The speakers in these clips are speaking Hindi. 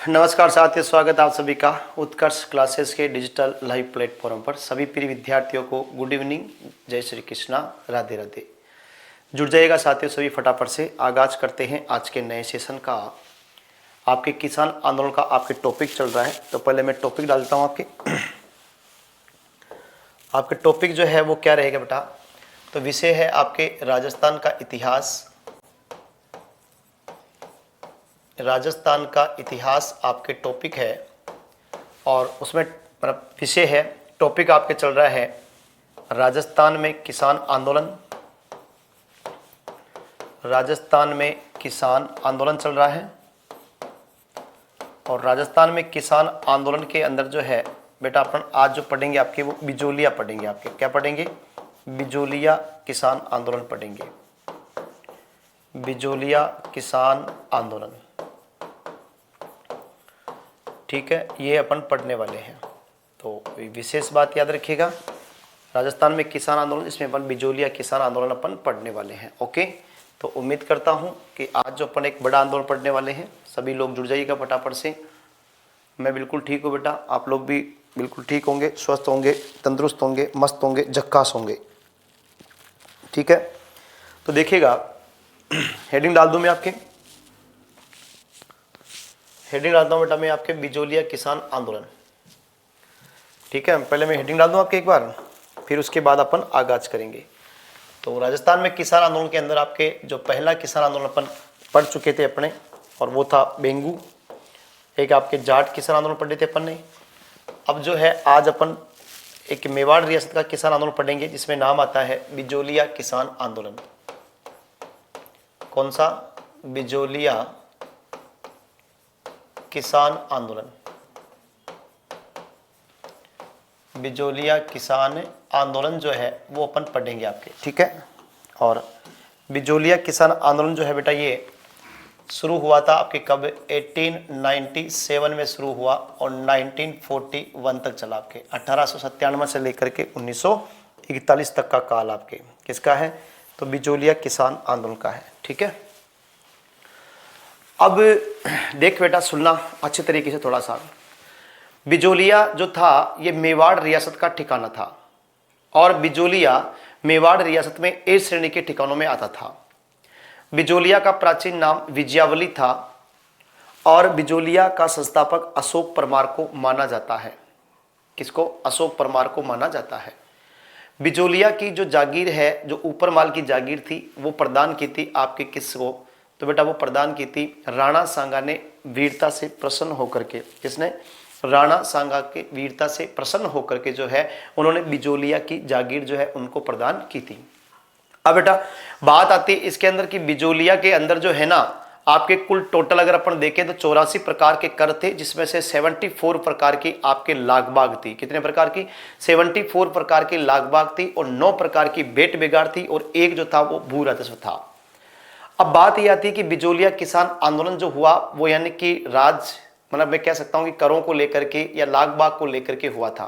नमस्कार साथियों, स्वागत आप सभी का उत्कर्ष क्लासेस के डिजिटल लाइव प्लेटफॉर्म पर। सभी प्रिय विद्यार्थियों को गुड इवनिंग, जय श्री कृष्णा, राधे राधे। जुड़ जाइएगा साथियों सभी, फटाफट से आगाज करते हैं आज के नए सेशन का। आपके किसान आंदोलन का आपके टॉपिक चल रहा है, तो पहले मैं टॉपिक डालता हूँ आपके टॉपिक जो है वो क्या रहेगा बेटा। तो विषय है आपके राजस्थान का इतिहास। राजस्थान का इतिहास आपके टॉपिक है और उसमें विषय है, टॉपिक आपके चल रहा है राजस्थान में किसान आंदोलन। राजस्थान में किसान आंदोलन चल रहा है और राजस्थान में किसान आंदोलन के अंदर जो है बेटा अपन आज जो पढ़ेंगे आपके वो बिजोलिया पढ़ेंगे। आपके क्या पढ़ेंगे? बिजोलिया किसान आंदोलन पढ़ेंगे। बिजोलिया किसान आंदोलन, ठीक है, ये अपन पढ़ने वाले हैं। तो विशेष बात याद रखिएगा, राजस्थान में किसान आंदोलन, इसमें अपन बिजोलिया किसान आंदोलन अपन पढ़ने वाले हैं। ओके, तो उम्मीद करता हूं कि आज जो अपन एक बड़ा आंदोलन पढ़ने वाले हैं, सभी लोग जुड़ जाइएगा फटाफट से। मैं बिल्कुल ठीक हूँ बेटा, आप लोग भी बिल्कुल ठीक होंगे, स्वस्थ होंगे, तंदुरुस्त होंगे, मस्त होंगे, झक्कास होंगे, ठीक है। तो देखिएगा, हेडिंग डाल दूं मैं आपके, हेडिंग डालता हूं बेटा मैं आपके बिजोलिया किसान आंदोलन, ठीक है। पहले मैं हेडिंग डाल दूं आपके एक बार, फिर उसके बाद अपन आगाज करेंगे। तो राजस्थान में किसान आंदोलन के अंदर आपके जो पहला किसान आंदोलन अपन पढ़ चुके थे अपने, और वो था बेंगू। एक आपके जाट किसान आंदोलन पढ़े थे अपन ने। अब जो है आज अपन एक मेवाड़ रियासत का किसान आंदोलन पढ़ेंगे जिसमें नाम आता है बिजोलिया किसान आंदोलन। कौन सा? बिजोलिया किसान आंदोलन। बिजोलिया किसान आंदोलन जो है वो अपन पढ़ेंगे आपके, ठीक है। और बिजोलिया किसान आंदोलन जो है बेटा ये शुरू हुआ था आपके कब? 1897 में शुरू हुआ और 1941 तक चला। आपके 1897 से लेकर के 1941 तक का काल आपके किसका है? तो बिजोलिया किसान आंदोलन का है, ठीक है। अब देख बेटा, सुनना अच्छे तरीके से थोड़ा सा। बिजोलिया जो था ये मेवाड़ रियासत का ठिकाना था और बिजोलिया मेवाड़ रियासत में ए श्रेणी के ठिकानों में आता था। बिजोलिया का प्राचीन नाम विजयावली था और बिजोलिया का संस्थापक अशोक परमार को माना जाता है। किसको? अशोक परमार को माना जाता है। बिजोलिया की जो जागीर है, जो ऊपर माल की जागीर थी, वो प्रदान की थी आपके किसको? तो बेटा वो प्रदान की थी राणा सांगा ने वीरता से प्रसन्न होकर के। किसने? राणा सांगा के वीरता से प्रसन्न होकर के जो है उन्होंने बिजोलिया की जागीर जो है उनको प्रदान की थी। अब बेटा बात आती है इसके अंदर कि बिजोलिया के अंदर जो है ना आपके कुल टोटल अगर अपन देखें तो 84 प्रकार के कर थे, जिसमें से 74 प्रकार की आपके लागबाग थी। कितने प्रकार की? 74 प्रकार की लागबाग थी और 9 प्रकार की बेट बिगाड़ थी और एक जो था वो भू राजस्व था। अब बात यह आती है कि बिजोलिया किसान आंदोलन जो हुआ वो यानी कि मतलब मैं कह सकता हूं कि करों को लेकर के या लागबाग को लेकर के हुआ था।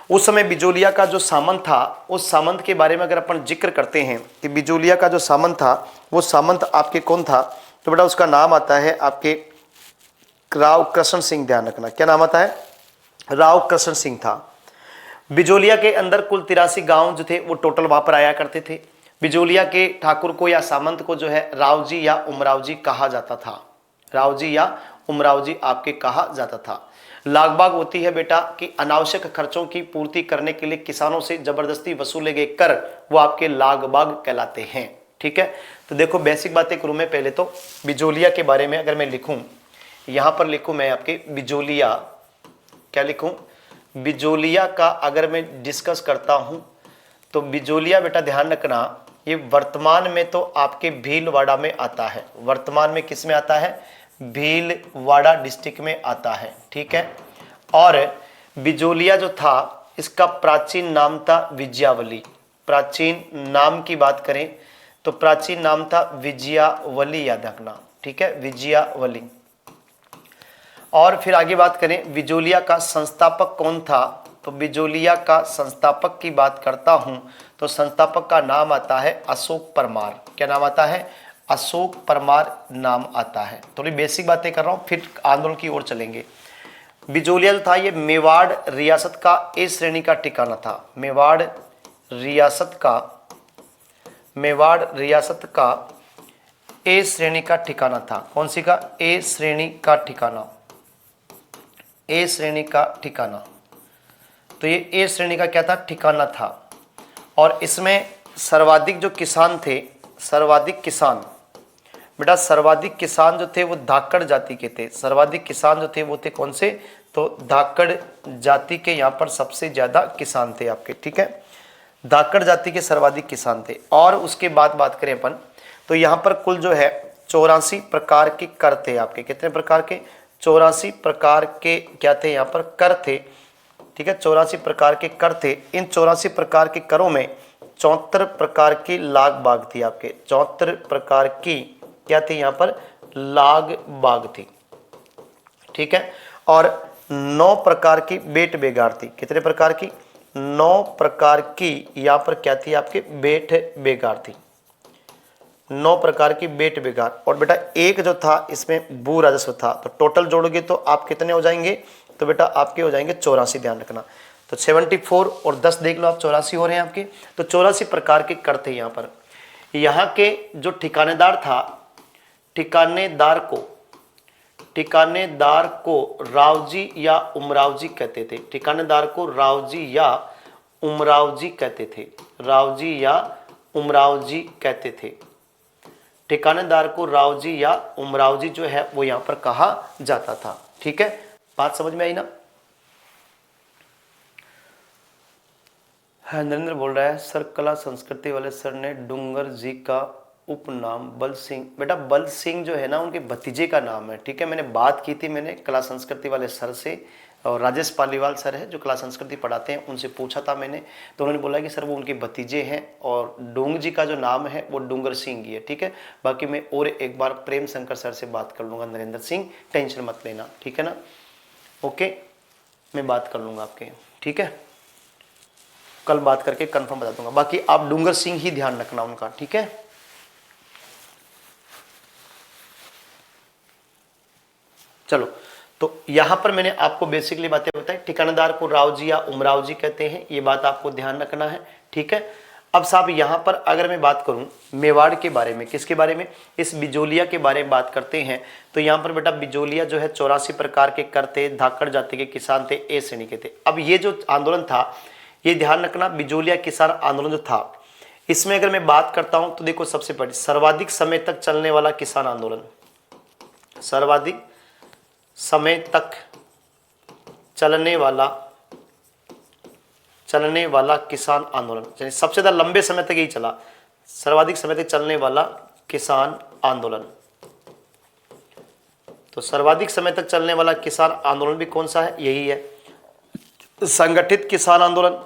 उस समय बिजोलिया का जो सामंत था, उस सामंत के बारे में अगर अपन जिक्र करते हैं कि बिजोलिया का जो सामंत था वो सामंत आपके कौन था, तो बेटा उसका नाम आता है आपके राव कृष्ण सिंह। ध्यान रखना, क्या नाम आता है? राव कृष्ण सिंह था। बिजोलिया के अंदर कुल 83 गांव जो थे वो टोटल वहां पर आया करते थे। बिजोलिया के ठाकुर को या सामंत को जो है रावजी या उमरावजी कहा जाता था। रावजी या उमरावजी आपके कहा जाता था। लागबाग होती है बेटा कि अनावश्यक खर्चों की पूर्ति करने के लिए किसानों से जबरदस्ती वसूले गए कर, वो आपके लागबाग कहलाते हैं, ठीक है। तो देखो बेसिक बातें करूं मैं पहले तो बिजोलिया के बारे में। अगर मैं लिखूं, यहां पर लिखूं मैं आपके बिजोलिया, क्या लिखूं? बिजोलिया का अगर मैं डिस्कस करता हूं तो बिजोलिया बेटा ध्यान रखना ये वर्तमान में तो आपके भीलवाड़ा में आता है। वर्तमान में किस में आता है? भीलवाड़ा डिस्ट्रिक्ट में आता है, ठीक है। और बिजोलिया जो था इसका प्राचीन नाम था विजयावली। प्राचीन नाम की बात करें तो प्राचीन नाम था विजयावली, याद रखना, ठीक है, विजयावली। और फिर आगे बात करें बिजोलिया का संस्थापक कौन था, तो बिजोलिया का संस्थापक की बात करता हूं तो संस्थापक का नाम आता है अशोक परमार। क्या नाम आता है? अशोक परमार नाम आता है। थोड़ी बेसिक बातें कर रहा हूं, फिर आंदोलन की ओर चलेंगे। बिजोलिया जो था ये मेवाड़ रियासत का ए श्रेणी का ठिकाना था। मेवाड़ रियासत का ए श्रेणी का ठिकाना था। कौन सी का? ए श्रेणी का ठिकाना। ए श्रेणी का ठिकाना। तो ये ए श्रेणी का क्या था? ठिकाना था। और इसमें सर्वाधिक जो किसान थे, सर्वाधिक किसान जो थे वो धाकड़ जाति के थे। सर्वाधिक किसान जो थे वो थे कौन से? तो धाकड़ जाति के यहाँ पर सबसे ज्यादा किसान थे आपके, ठीक है। धाकड़ जाति के सर्वाधिक किसान थे। और उसके बाद बात करें अपन, तो यहाँ पर कुल जो है 84 प्रकार के कर थे आपके। कितने प्रकार के? 84 प्रकार के क्या थे? यहाँ पर कर थे, ठीक है। 84 प्रकार के कर थे। इन 84 प्रकार के करों में 74 प्रकार की लाग बाग थी आपके। 74 प्रकार की क्या थी? यहाँ पर लाग बाग थी, ठीक है। और 9 प्रकार की बेट बेगार थी। कितने प्रकार की? 9 प्रकार की यहाँ पर क्या थी? आपके बेट बेगार थी। 9 प्रकार की बेट बेगार। और बेटा एक जो था इसमें भू राजस्व था। तो टोटल जोड़ोगे तो आप कितने हो जाएंगे? तो बेटा आपके हो जाएंगे 84, ध्यान रखना। तो 74 और 10 देख लो आप, 84 हो रहे हैं आपके। तो 84 प्रकार के कर थे यहाँ पर। यहाँ के जो ठिकानेदार था, ठिकानेदार को रावजी या उमरावजी कहते थे। ठिकानेदार को रावजी या उमरावजी कहते थे। रावजी या उमरावजी कहते थे। ठिकानेदार को रावजी या उमरावजी जो है वो यहाँ पर कहा जाता था, ठीक है। बात समझ में आई ना? है नरेंद्र बोल रहा है सर, कला संस्कृति वाले सर ने डूंगर जी का उपनाम बल सिंह। बेटा बल सिंह जो है ना उनके भतीजे का नाम है, ठीक है। मैंने बात की थी, मैंने कला संस्कृति वाले सर से, और राजेश पालीवाल सर है जो कला संस्कृति पढ़ाते हैं, उनसे पूछा था मैंने। तो उन्होंने बोला कि सर वो उनके भतीजे हैं और डूंग जी का जो नाम है वो डूंगर सिंह ही है, ठीक है। बाकी मैं और एक बार प्रेम शंकर सर से बात कर लूँगा, नरेंद्र सिंह, टेंशन मत लेना, ठीक है ना। ओके, मैं बात कर लूँगा आपके, ठीक है। कल बात करके कंफर्म बता दूंगा। बाकी आप डूंगर सिंह ही ध्यान रखना उनका, ठीक है। चलो, तो यहां पर मैंने आपको बेसिकली बातें बताई। ठिकानेदार को रावजी या उमरावजी कहते हैं, ये बात आपको ध्यान रखना है, ठीक है। अब साहब यहां पर अगर मैं बात करूं मेवाड़ के बारे में, किसके बारे में? इस बिजोलिया के बारे में बात करते हैं। तो यहां पर बेटा बिजोलिया जो है 84 प्रकार के कर थे, धाकड़ जाति के किसान थे, ए श्रेणी के थे। अब ये जो आंदोलन था, ये ध्यान रखना, बिजोलिया किसान आंदोलन जो था, इसमें अगर मैं बात करता हूं तो देखो सबसे पहले सर्वाधिक समय तक चलने वाला किसान आंदोलन, सर्वाधिक समय तक चलने वाला किसान आंदोलन, यानी सबसे ज्यादा लंबे समय तक यही चला, सर्वाधिक समय तक चलने वाला किसान आंदोलन। तो सर्वाधिक समय तक चलने वाला किसान आंदोलन भी कौन सा है? यही है, संगठित किसान आंदोलन।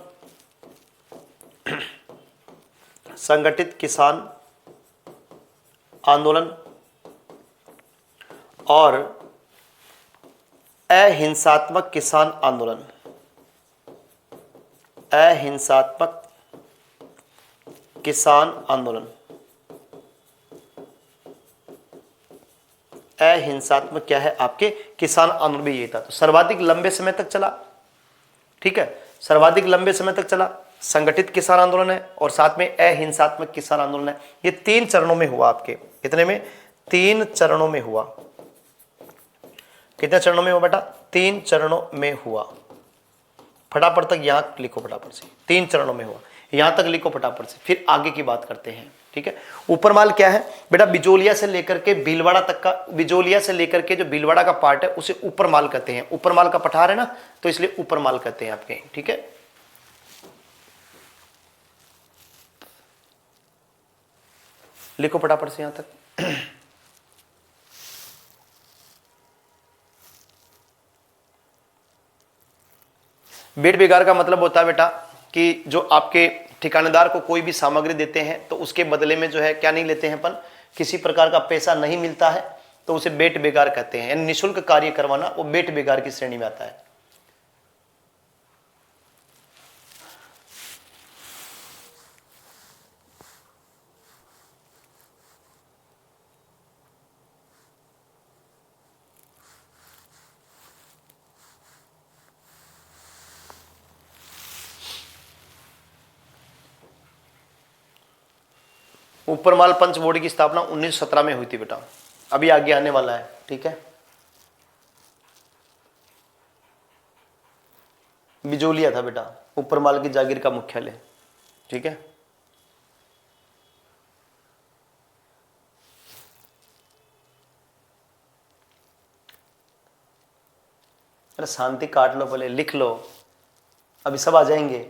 संगठित किसान आंदोलन और अहिंसात्मक किसान आंदोलन। अहिंसात्मक किसान आंदोलन। अहिंसात्मक क्या है आपके? किसान आंदोलन भी ये था। तो सर्वाधिक लंबे समय तक चला, ठीक है, सर्वाधिक लंबे समय तक चला संगठित किसान आंदोलन है, और साथ में अहिंसात्मक किसान आंदोलन है। ये 3 चरणों में हुआ आपके। कितने में? 3 चरणों में हुआ। कितने चरणों में हुआ बेटा? 3 चरणों में हुआ। फटाफट तक यहां लिखो, फटाफट से। 3 चरणों में हुआ, यहां तक लिखो फटाफट से, फिर आगे की बात करते हैं, ठीक है। ऊपर माल क्या है बेटा? बिजोलिया से लेकर के भीलवाड़ा तक का, बिजोलिया से लेकर के जो भीलवाड़ा का पार्ट है उसे ऊपर माल कहते हैं। ऊपर माल का पठार है ना, तो इसलिए ऊपर माल कहते हैं आपके, ठीक है। लिखो फटाफट से यहां तक। बेट बेगार का मतलब होता है बेटा कि जो आपके ठिकानेदार को कोई भी सामग्री देते हैं तो उसके बदले में जो है क्या नहीं लेते हैं अपन, किसी प्रकार का पैसा नहीं मिलता है, तो उसे बेट बेगार कहते हैं। यानी निःशुल्क कार्य करवाना वो बेट बेगार की श्रेणी में आता है। ऊपरमाल पंच बोर्ड की स्थापना 1917 में हुई थी बेटा, अभी आगे आने वाला है, ठीक है। बिजोलिया था बेटा ऊपरमाल की जागीर का मुख्यालय, ठीक है। अरे शांति काट लो, पहले लिख लो, अभी सब आ जाएंगे।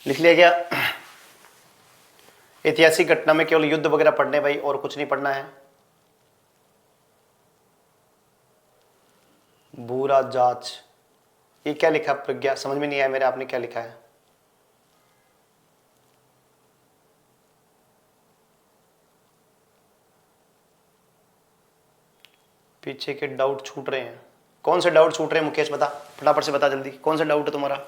लिख लिया क्या? ऐतिहासिक घटना में केवल युद्ध वगैरह पढ़ने भाई, और कुछ नहीं पढ़ना है। बुरा जांच, ये क्या लिखा प्रज्ञा, समझ में नहीं आया मेरे, आपने क्या लिखा है? पीछे के डाउट छूट रहे हैं, कौन से डाउट छूट रहे हैं मुकेश, बता फटाफट से बता जल्दी, कौन सा डाउट है तुम्हारा?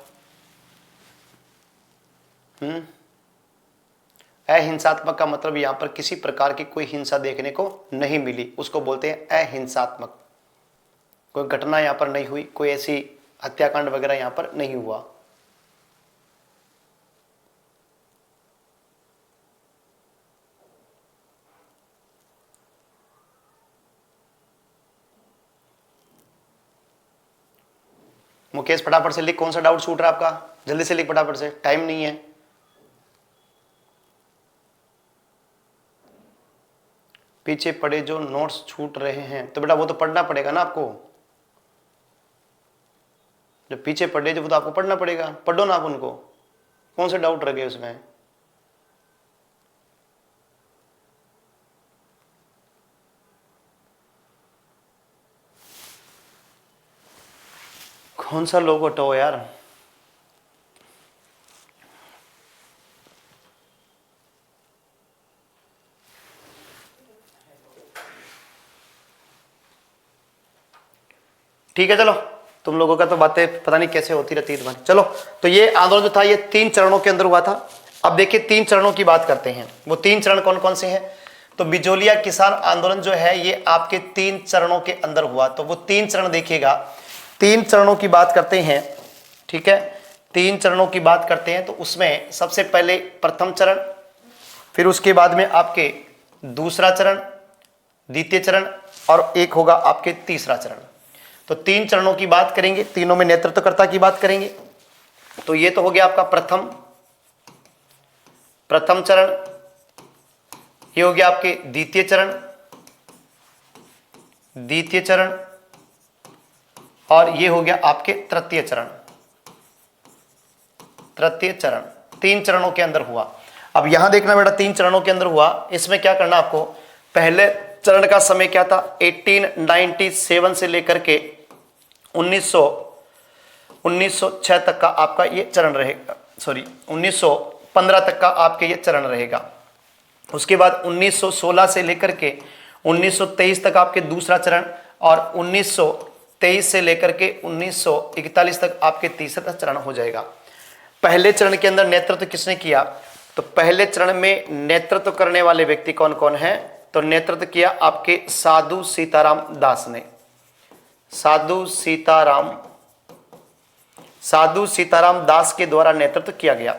अहिंसात्मक का मतलब यहां पर किसी प्रकार की कोई हिंसा देखने को नहीं मिली, उसको बोलते हैं अहिंसात्मक। कोई घटना यहां पर नहीं हुई, कोई ऐसी हत्याकांड वगैरह यहां पर नहीं हुआ। मुकेश फटाफट से लिख, कौन सा डाउट छूट रहा है आपका, जल्दी से लिख फटाफट से, टाइम नहीं है। पीछे पड़े जो नोट्स छूट रहे हैं, तो बेटा वो तो पढ़ना पड़ेगा ना आपको, जो पीछे पड़े जो वो तो आपको पढ़ना पड़ेगा, पढ़ो ना आप उनको, कौन से डाउट रह गए उसमें? कौन सा लोग हटाओ यार। ठीक है चलो, तुम लोगों का तो बातें पता नहीं कैसे होती रहती है तुम्हारी। चलो, तो ये आंदोलन जो था ये 3 चरणों के अंदर हुआ था। अब देखिए 3 चरणों की बात करते हैं, वो 3 चरण कौन कौन से हैं? तो बिजोलिया किसान आंदोलन जो है ये आपके 3 चरणों के अंदर हुआ, तो वो 3 चरण देखिएगा। 3 चरणों की बात करते हैं, ठीक है, 3 चरणों की बात करते हैं। तो उसमें सबसे पहले प्रथम चरण, फिर उसके बाद में आपके दूसरा चरण, द्वितीय चरण, और एक होगा आपके तीसरा चरण। तो 3 चरणों की बात करेंगे, तीनों में नेतृत्वकर्ता की बात करेंगे। तो ये तो हो गया आपका प्रथम चरण, ये हो गया आपके द्वितीय चरण, और ये हो गया आपके तृतीय चरण। 3 चरणों के अंदर हुआ। अब यहां देखना बेटा, 3 चरणों के अंदर हुआ, इसमें क्या करना आपको, पहले चरण का समय क्या था, 1897 से लेकर के 1906 तक का आपका ये चरण रहेगा, सॉरी 1915 तक का आपके ये चरण रहेगा। उसके बाद 1916 से लेकर के 1923 तक आपके दूसरा चरण, और 1923 से लेकर के 1941 तक आपके तीसरा चरण हो जाएगा। पहले चरण के अंदर नेतृत्व किसने किया? तो पहले चरण में नेतृत्व करने वाले व्यक्ति कौन कौन है? तो नेतृत्व किया आपके साधु सीताराम दास ने। साधु सीताराम दास के द्वारा नेतृत्व किया गया।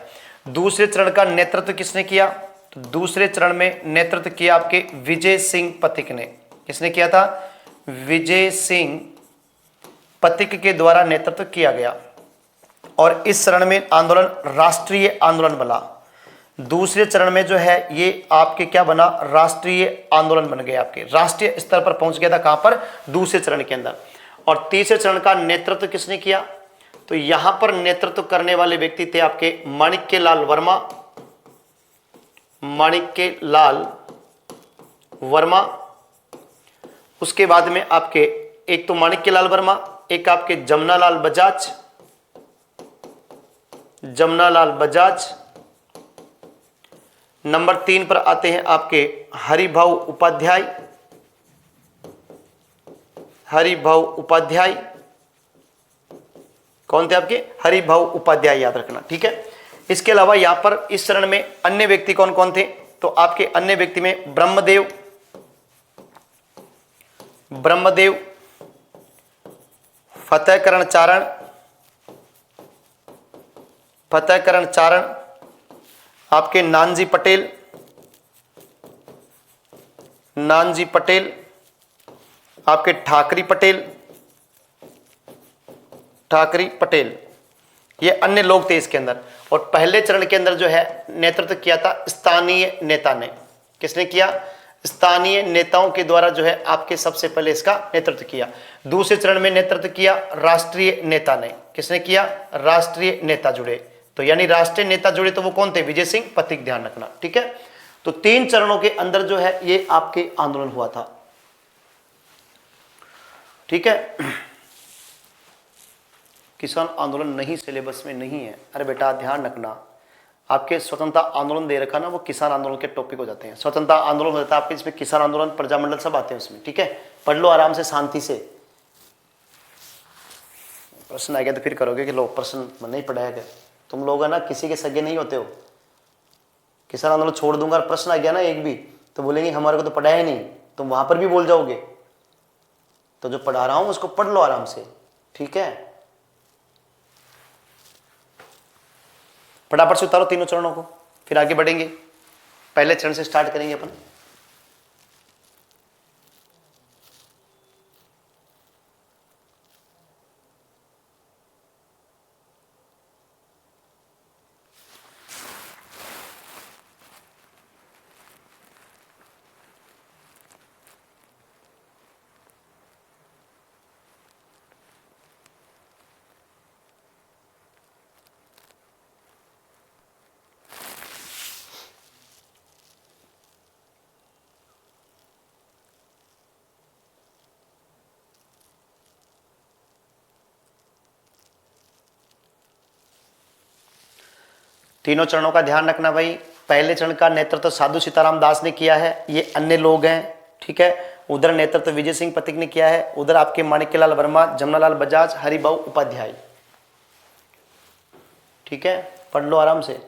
दूसरे चरण का नेतृत्व किसने किया? तो दूसरे चरण में नेतृत्व किया आपके विजय सिंह पथिक ने। किसने किया था? विजय सिंह पथिक के द्वारा नेतृत्व किया गया। और इस चरण में आंदोलन राष्ट्रीय आंदोलन बना। दूसरे चरण में जो है ये आपके क्या बना, राष्ट्रीय आंदोलन बन गया, आपके राष्ट्रीय स्तर पर पहुंच गया था। कहां पर, दूसरे चरण के अंदर। और तीसरे चरण का नेतृत्व किसने किया, तो यहां पर नेतृत्व करने वाले व्यक्ति थे आपके माणिक्यलाल वर्मा, माणिक्यलाल वर्मा। उसके बाद में आपके एक तो माणिक्यलाल वर्मा, एक आपके जमनालाल बजाज, जमनालाल बजाज। नंबर 3 पर आते हैं आपके हरिभाऊ उपाध्याय, हरिभाऊ उपाध्याय। कौन थे आपके, हरिभाऊ उपाध्याय, याद रखना, ठीक है। इसके अलावा यहां पर इस चरण में अन्य व्यक्ति कौन कौन थे, तो आपके अन्य व्यक्ति में ब्रह्मदेव, ब्रह्मदेव, फतेहकरण चारण, फतेहकरण चारण, आपके नानजी पटेल, नानजी पटेल, आपके ठाकरी पटेल, ठाकरी पटेल, ये अन्य लोग थे इसके अंदर। और पहले चरण के अंदर जो है नेतृत्व किया था स्थानीय नेता ने। किसने किया, स्थानीय नेताओं के द्वारा जो है आपके सबसे पहले इसका नेतृत्व किया। दूसरे चरण में नेतृत्व किया राष्ट्रीय नेता ने। किसने किया, राष्ट्रीय नेता जुड़े। तो यानी राष्ट्रीय नेता जुड़े तो वो कौन थे, विजय सिंह पथिक, ध्यान रखना, ठीक है। तो 3 चरणों के अंदर जो है ये आपके आंदोलन हुआ था, ठीक है। किसान आंदोलन नहीं, सिलेबस में नहीं है। अरे बेटा ध्यान रखना, आपके स्वतंत्रता आंदोलन दे रखा ना, वो किसान आंदोलन के टॉपिक हो जाते हैं। स्वतंत्रता आंदोलन हो जाता है आपके, इसमें किसान आंदोलन, प्रजामंडल सब आते हैं उसमें, ठीक है। पढ़ लो आराम से, शांति से। प्रश्न आ गया तो फिर करोगे कि लो प्रश्न नहीं पढ़ाया गया। तुम लोग है ना किसी के सगे नहीं होते हो। किसान आंदोलन छोड़ दूंगा और प्रश्न आ गया ना एक भी, तो बोलेंगे हमारे को तो पढ़ाया ही नहीं, तुम वहां पर भी बोल जाओगे। तो जो पढ़ा रहा हूं उसको पढ़ लो आराम से, ठीक है। फटाफट से उतारो तीनों चरणों को, फिर आगे बढ़ेंगे। पहले चरण से स्टार्ट करेंगे अपन। तीनों चरणों का ध्यान रखना भाई। पहले चरण का नेतृत्व साधु सीताराम दास ने किया है, ये अन्य लोग हैं, ठीक है। उधर नेतृत्व विजय सिंह पथिक ने किया है, उधर आपके माणिक्यलाल वर्मा, जमनालाल बजाज, हरिभाऊ उपाध्याय, ठीक है। पढ़ लो आराम से।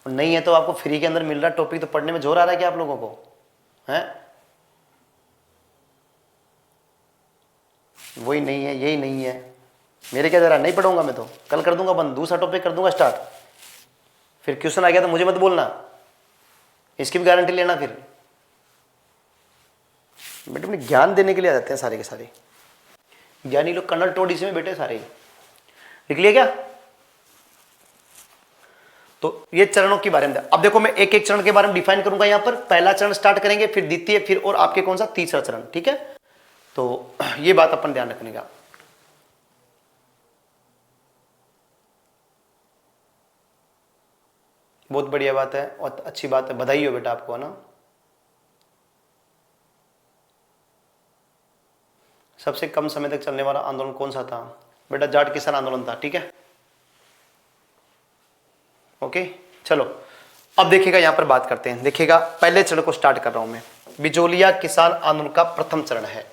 नहीं है तो आपको फ्री के अंदर मिल रहा टॉपिक, तो पढ़ने में जोर आ रहा है क्या आप लोगों को, है? वही नहीं है, यही नहीं है। मेरे क्या जरा नहीं पढ़ूंगा मैं, तो कल कर दूंगा बंद, दूसरा टॉपिक कर दूंगा स्टार्ट। फिर क्वेश्चन आ गया तो मुझे मत बोलना, इसकी भी गारंटी लेना। फिर बेटे अपने ज्ञान देने के लिए आ जाते हैं सारे के सारे ज्ञानी लोग, कर्नल टोडी से में बेटे सारे। लिख लिया क्या? तो ये चरणों के बारे में। अब देखो मैं एक एक चरण के बारे में डिफाइन करूंगा। यहां पर पहला चरण स्टार्ट करेंगे, फिर द्वितीय, फिर और आपके कौन सा तीसरा चरण, ठीक है। तो ये बात अपन ध्यान रखने का। बहुत बढ़िया बात है और अच्छी बात है, बधाई हो बेटा आपको, है ना। सबसे कम समय तक चलने वाला आंदोलन कौन सा था बेटा? जाट किसान आंदोलन था, ठीक है। ओके चलो अब देखिएगा, यहां पर बात करते हैं। देखिएगा पहले चरण को स्टार्ट कर रहा हूं मैं। बिजोलिया किसान आंदोलन का प्रथम चरण है,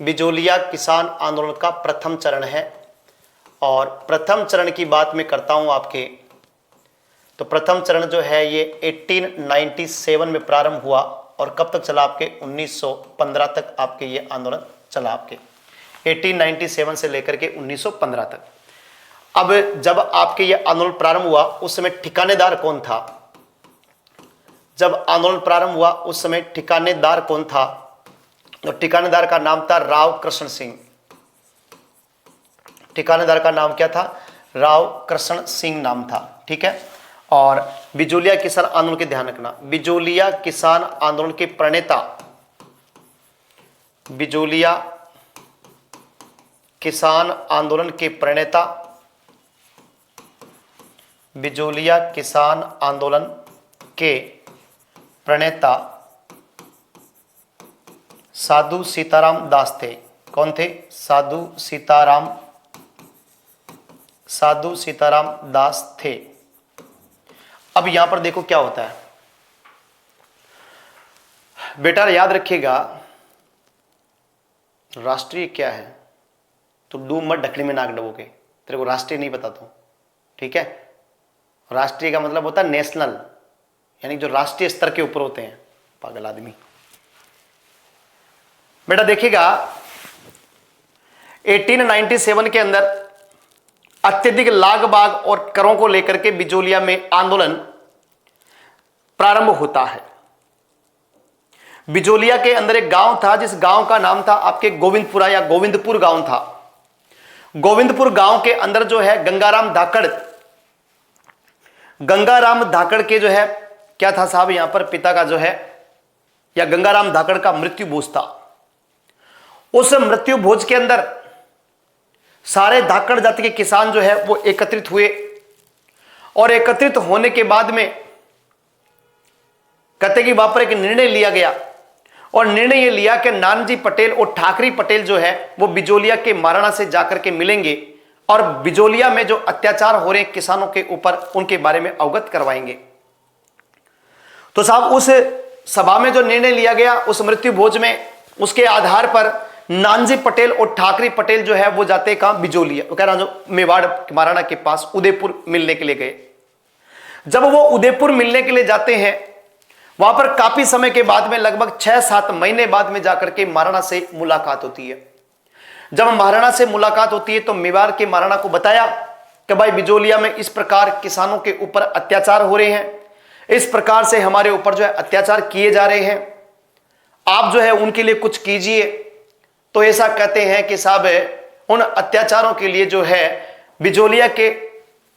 बिजोलिया किसान आंदोलन का प्रथम चरण है। और प्रथम चरण की बात मैं करता हूं आपके, तो प्रथम चरण जो है ये 1897 में प्रारंभ हुआ और कब तक चला? आपके 1915 तक आपके ये आंदोलन चला, आपके 1897 से लेकर के 1915 तक। अब जब आपके ये आंदोलन प्रारंभ हुआ उस समय ठिकानेदार कौन था? जब आंदोलन प्रारंभ हुआ उस समय ठिकानेदार कौन था? तो ठिकानेदार का नाम था राव कृष्ण सिंह। ठिकानेदार का नाम क्या था? राव कृष्ण सिंह नाम था, ठीक है। और बिजोलिया किसान आंदोलन के ध्यान रखना, बिजोलिया किसान आंदोलन के प्रणेता, बिजोलिया किसान आंदोलन के प्रणेता, बिजोलिया किसान आंदोलन के प्रणेता साधु सीताराम दास थे। कौन थे? साधु सीताराम दास थे। अब यहां पर देखो क्या होता है बेटा, याद रखिएगा राष्ट्रीय क्या है, तो डूब मत ढकनी में नाक डबोगे, तेरे को राष्ट्रीय नहीं पता तो, ठीक है। राष्ट्रीय का मतलब होता है नेशनल, यानी जो राष्ट्रीय स्तर के ऊपर होते हैं, पागल आदमी। बेटा देखिएगा 1897 के अंदर अत्यधिक लाग बाग और करों को लेकर के बिजोलिया में आंदोलन प्रारंभ होता है। बिजोलिया के अंदर एक गांव था, जिस गांव का नाम था आपके गोविंदपुरा या गोविंदपुर गांव था। गोविंदपुर गांव के अंदर जो है गंगाराम धाकड़ के जो है क्या था साहब, यहां पर पिता का जो है, या गंगाराम धाकड़ का मृत्यु भोज था। उस मृत्यु भोज के अंदर सारे धाकड़ जाति के किसान जो है वो एकत्रित हुए, और एकत्रित होने के बाद में कहते कि वहां पर एक निर्णय लिया गया, और निर्णय ये लिया कि नानाजी पटेल और ठाकरी पटेल जो है वो बिजोलिया के महाराणा से जाकर के मिलेंगे और बिजोलिया में जो अत्याचार हो रहे हैं किसानों के ऊपर उनके बारे में अवगत करवाएंगे। तो साहब उस सभा में जो निर्णय लिया गया, उस मृत्यु भोज में, उसके आधार पर नानाजी पटेल और ठाकरी पटेल जो है वो जाते कहां, बिजोलिया, वो कह रहा जो मेवाड़ महाराणा के पास उदयपुर मिलने के लिए गए। जब वो उदयपुर मिलने के लिए जाते हैं, वहां पर काफी समय के बाद में, लगभग 6-7 महीने बाद में जाकर के महाराणा से मुलाकात होती है। जब महाराणा से मुलाकात होती है तो मेवाड़ के महाराणा को बताया कि भाई बिजोलिया में इस प्रकार किसानों के ऊपर अत्याचार हो रहे हैं, इस प्रकार से हमारे ऊपर जो है अत्याचार किए जा रहे हैं, आप जो है उनके लिए कुछ कीजिए। तो ऐसा कहते हैं कि साहब उन अत्याचारों के लिए जो है, बिजोलिया के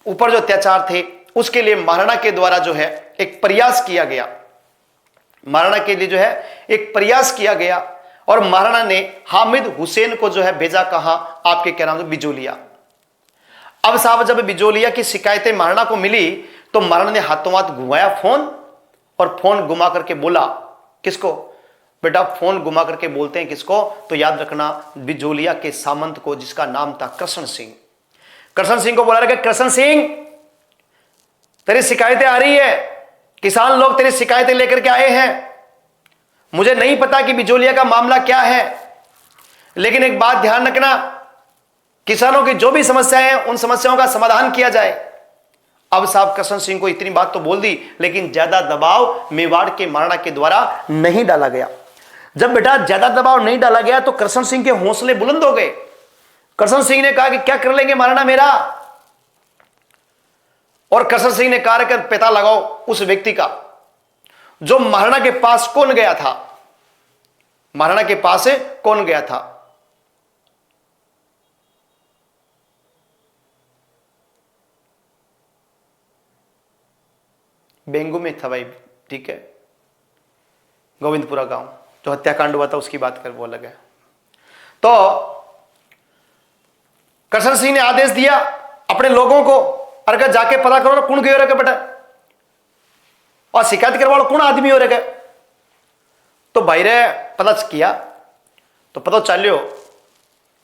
ऊपर जो अत्याचार थे उसके लिए महाराणा के द्वारा जो है एक प्रयास किया गया, महाराणा के लिए जो है एक प्रयास किया गया, और महाराणा ने हामिद हुसैन को जो है भेजा कहां, आपके क्या नाम, बिजोलिया। अब साहब जब बिजोलिया की शिकायतें महाराणा को मिली तो महाराणा ने हाथों हाथ घुमाया फोन, और फोन घुमा करके बोला, किसको बेटा, फोन घुमा करके बोलते हैं किसको, तो याद रखना बिजोलिया के सामंत को, जिसका नाम था कृष्ण सिंह। कृष्ण सिंह को बोला रहा, कृष्ण सिंह तेरी शिकायतें आ रही है, किसान लोग तेरी शिकायतें लेकर के आए हैं, मुझे नहीं पता कि बिजोलिया का मामला क्या है, लेकिन एक बात ध्यान रखना, किसानों की जो भी समस्याएं हैं उन समस्याओं का समाधान किया जाए। अब साहब कृष्ण सिंह को इतनी बात तो बोल दी, लेकिन ज्यादा दबाव मेवाड़ के महाराणा के द्वारा नहीं डाला गया। जब बेटा ज्यादा दबाव नहीं डाला गया तो कृष्ण सिंह के हौसले बुलंद हो गए। कृष्ण सिंह ने कहा कि क्या कर लेंगे महाराणा मेरा, और कृष्ण सिंह ने कहा कि पता लगाओ उस व्यक्ति का जो महाराणा के पास कौन गया था, महाराणा के पास कौन गया था। बेंगू में था भाई, ठीक है, गोविंदपुरा गांव, जो हत्याकांड हुआ था उसकी बात कर, वो अलग है। तो कृष्ण सिंह ने आदेश दिया अपने लोगों को, अरे जाके पता करो ना कौन गयो रे बेटा, और शिकायत करवा लो कौन आदमी हो रहे। तो भाई रे पता किया तो पता चलियो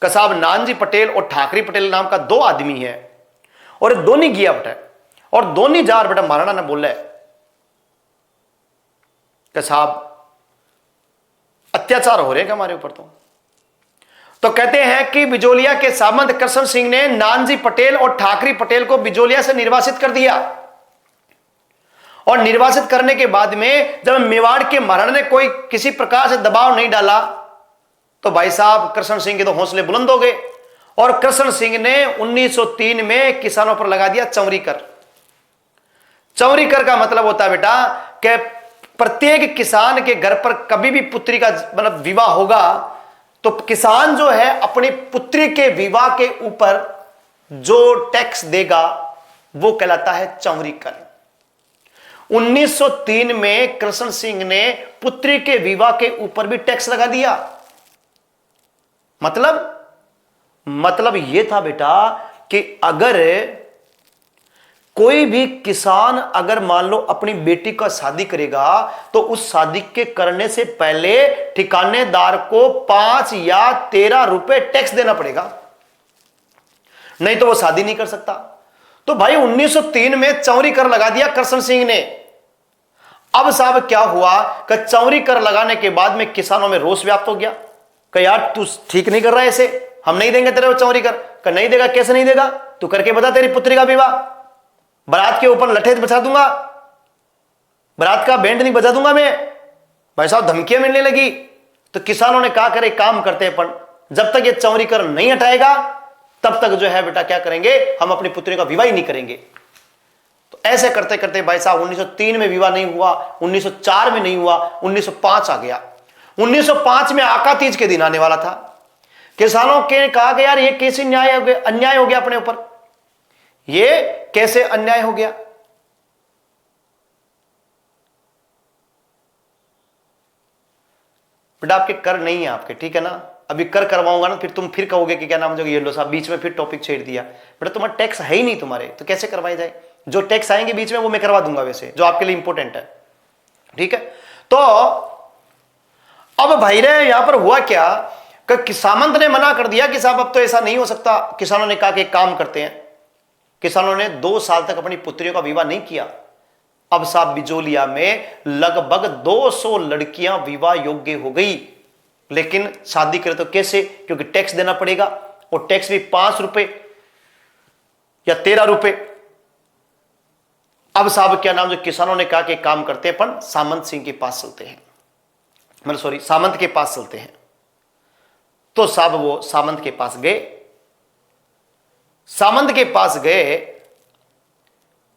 कि साहब नानाजी पटेल और ठाकरी पटेल नाम का 2 आदमी है, और दोनों गया बेटा, और दोनों जार बेटा महाराणा ने बोला कि साहब अत्याचार हो रहे हैं हमारे ऊपर। तो कहते हैं कि बिजोलिया के सामंत कृष्ण सिंह ने नानाजी पटेल और ठाकरी पटेल को बिजोलिया से निर्वासित कर दिया, और निर्वासित करने के बाद में जब मेवाड़ के महाराणा ने कोई किसी प्रकार से दबाव नहीं डाला तो भाई साहब कृष्ण सिंह के तो हौसले बुलंद हो गए, और कृष्ण सिंह ने 1903 में किसानों पर लगा दिया चौरी कर। चौरी कर का मतलब होता है बेटा कि प्रत्येक किसान के घर पर कभी भी पुत्री का मतलब विवाह होगा तो किसान जो है अपनी पुत्री के विवाह के ऊपर जो टैक्स देगा वो कहलाता है चौरी कर। 1903 में कृष्ण सिंह ने पुत्री के विवाह के ऊपर भी टैक्स लगा दिया। मतलब यह था बेटा कि अगर कोई भी किसान अगर मान लो अपनी बेटी का शादी करेगा तो उस शादी के करने से पहले ठिकानेदार को 5 या 13 रुपए टैक्स देना पड़ेगा, नहीं तो वो शादी नहीं कर सकता। तो भाई 1903 में चौरी कर लगा दिया कृष्ण सिंह ने। अब साहब क्या हुआ कि चौरी कर लगाने के बाद में किसानों में रोष व्याप्त हो गया कि यार तू ठीक नहीं कर रहा है, ऐसे हम नहीं देंगे तेरे को चौरी कर। नहीं देगा, कैसे नहीं देगा, तू करके बता तेरी पुत्री का विवाह, बारात के ऊपर लठेत बचा दूंगा, बारात का बैंड नहीं बजा दूंगा मैं। भाई साहब धमकियां मिलने लगी। तो किसानों ने कहा करे काम करते हैं, पर जब तक ये चौरी कर नहीं हटाएगा तब तक जो है बेटा क्या करेंगे, हम अपनी पुत्री का विवाह ही नहीं करेंगे। तो ऐसे करते करते भाई साहब 1903 में विवाह नहीं हुआ, 1904 में नहीं हुआ, 1905 आ गया। 1905 में आका तीज के दिन आने वाला था। किसानों के कहा कि यार ये कैसे अन्याय हो गया अपने ऊपर, ये कैसे अन्याय हो गया। बेटा आपके कर नहीं है आपके, ठीक है ना, अभी कर करवाऊंगा ना फिर तुम फिर कहोगे कि क्या नाम जो ये लो साहब बीच में फिर टॉपिक छेड़ दिया। बेटा तुम्हारा टैक्स है ही नहीं तुम्हारे, तो कैसे करवाए जाए। जो टैक्स आएंगे बीच में वो मैं करवा दूंगा वैसे, जो आपके लिए इंपॉर्टेंट है, ठीक है। तो अब भाई रे यहां पर हुआ क्या कि सामंत ने मना कर दिया कि साहब अब तो ऐसा नहीं हो सकता। किसानों ने कहा कि एक काम करते हैं। किसानों ने 2 साल तक अपनी पुत्रियों का विवाह नहीं किया। अब साहब बिजोलिया में लगभग 200 लड़कियां विवाह योग्य हो गई, लेकिन शादी करे तो कैसे, क्योंकि टैक्स देना पड़ेगा, और टैक्स भी 5 रुपए या 13 रुपए। अब साहब क्या नाम जो किसानों ने कहा कि काम करते हैं, पर सामंत सिंह के पास चलते हैं, मतलब सॉरी सामंत के पास चलते हैं। तो साहब वो सामंत के पास गए। सामंत के पास गए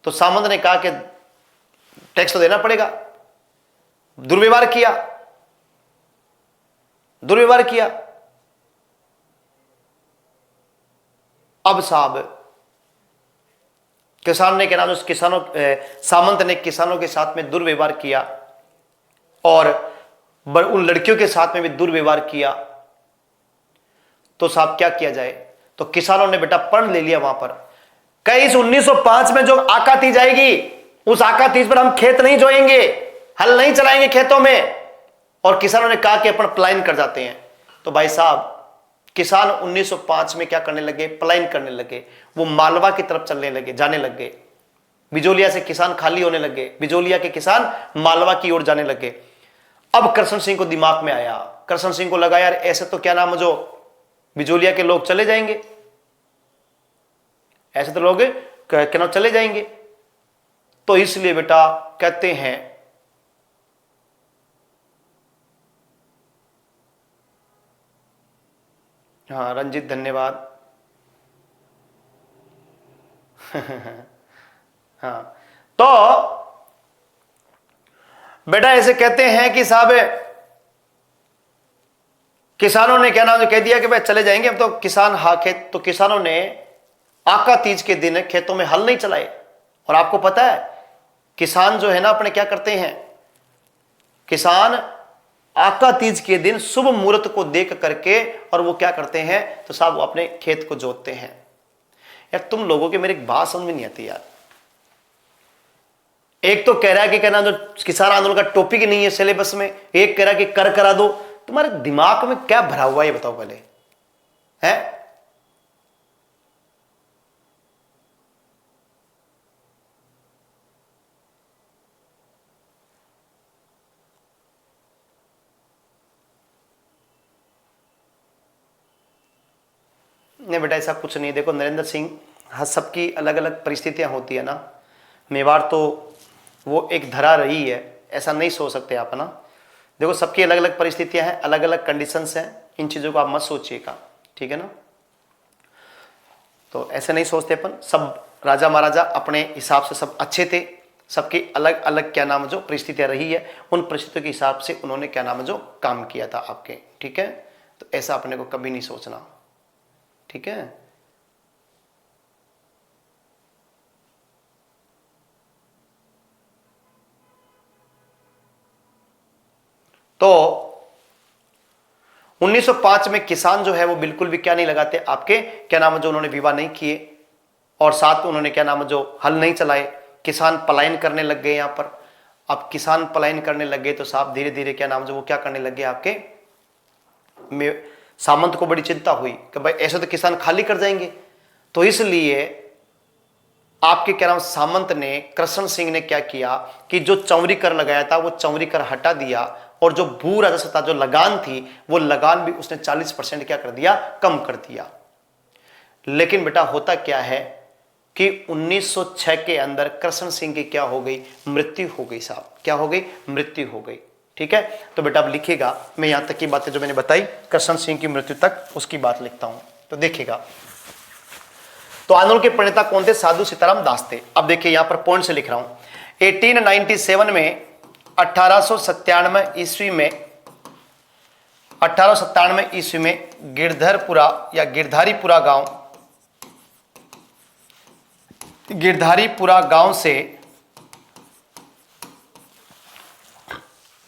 तो सामंत ने कहा कि टैक्स तो देना पड़ेगा। दुर्व्यवहार किया, दुर्व्यवहार किया। अब साहब किसान ने क्या नाम किसानों सामंत ने किसानों के साथ में दुर्व्यवहार किया और उन लड़कियों के साथ में भी दुर्व्यवहार किया। तो साहब क्या किया जाए, तो किसानों ने बेटा प्रण ले लिया वहां पर, कई इस 1905 में जो आका तीज आएगी उस आका तीज पर हम खेत नहीं जोएंगे, हल नहीं चलाएंगे खेतों में। और किसानों ने कहा कि अपन पलायन कर जाते हैं। तो भाई साहब किसान 1905 में क्या करने लगे, पलायन करने लगे। वो मालवा की तरफ चलने लगे, जाने लग गए। बिजोलिया से किसान खाली होने लगे, बिजोलिया के किसान मालवा की ओर जाने लगे। अब कृष्ण सिंह को दिमाग में आया, कृष्ण सिंह को लगा यार ऐसे तो क्या नाम जो बिजोलिया के लोग चले जाएंगे, ऐसे तो लोग क्या नाम चले जाएंगे। तो इसलिए बेटा कहते हैं हाँ रंजित धन्यवाद। हाँ तो बेटा ऐसे कहते हैं कि साहब किसानों ने क्या नाम जो कह दिया कि भाई चले जाएंगे अब तो किसान हा खेत। तो किसानों ने आका तीज के दिन खेतों में हल नहीं चलाए। और आपको पता है किसान जो है ना अपने क्या करते हैं, किसान आका तीज के दिन शुभ मुहूर्त को देख करके और वो क्या करते हैं, तो साहब वो अपने खेत को जोतते हैं। यार तुम लोगों के मेरी एक बात समझ में नहीं आती यार। एक तो कह रहा है कि कहना जो किसान आंदोलन का टॉपिक ही नहीं है सिलेबस में, एक कह रहा है कि कर करा दो। तुम्हारे दिमाग में क्या भरा हुआ है ये बताओ पहले, है? नहीं बेटा ऐसा कुछ नहीं। देखो नरेंद्र सिंह, हाँ सबकी अलग अलग परिस्थितियां होती है ना। मेवाड़ तो वो एक धरा रही है, ऐसा नहीं सोच सकते आप ना। देखो सबकी अलग अलग परिस्थितियां हैं, अलग अलग कंडीशंस हैं, इन चीज़ों को आप मत सोचिएगा, ठीक है ना। तो ऐसे नहीं सोचते अपन, सब राजा महाराजा अपने हिसाब से सब अच्छे थे, सबकी अलग अलग क्या नाम जो परिस्थितियां रही है, उन परिस्थितियों के हिसाब से उन्होंने क्या नाम जो काम किया था आपके, ठीक है। तो ऐसा अपने को कभी नहीं सोचना, ठीक है। तो 1905 में किसान जो है वो बिल्कुल भी क्या नहीं लगाते, आपके क्या नाम है, जो उन्होंने विवाह नहीं किए, और साथ उन्होंने क्या नाम है जो हल नहीं चलाए, किसान पलायन करने लग गए यहां पर। अब किसान पलायन करने लग गए तो साहब धीरे धीरे क्या नाम जो वो क्या करने लग गए, आपके सामंत को बड़ी चिंता हुई कि भाई ऐसे तो किसान खाली कर जाएंगे। तो इसलिए आपके क्या नाम सामंत ने, कृष्ण सिंह ने क्या किया कि जो चौरी कर लगाया था वो चौरी कर हटा दिया, और जो भू राजस्व था, जो लगान थी, वो लगान भी उसने 40% क्या कर दिया, कम कर दिया। लेकिन बेटा होता क्या है कि 1906 के अंदर कृष्ण सिंह की क्या हो गई, मृत्यु हो गई साहब, क्या हो गई, मृत्यु हो गई। ठीक है, तो बेटा अब लिखिएगा, मैं यहां तक की बातें जो मैंने बताई कृष्ण सिंह की मृत्यु तक, उसकी बात लिखता हूं, तो देखिएगा। तो आंदोलन के प्रणेता कौन थे, साधु सीताराम दास थे। अब देखिए यहां पर पॉइंट से लिख रहा हूं। 1897 में 1897 ईस्वी में 1897 ईस्वी में गिरधरपुरा या गिरधारीपुरा गांव से,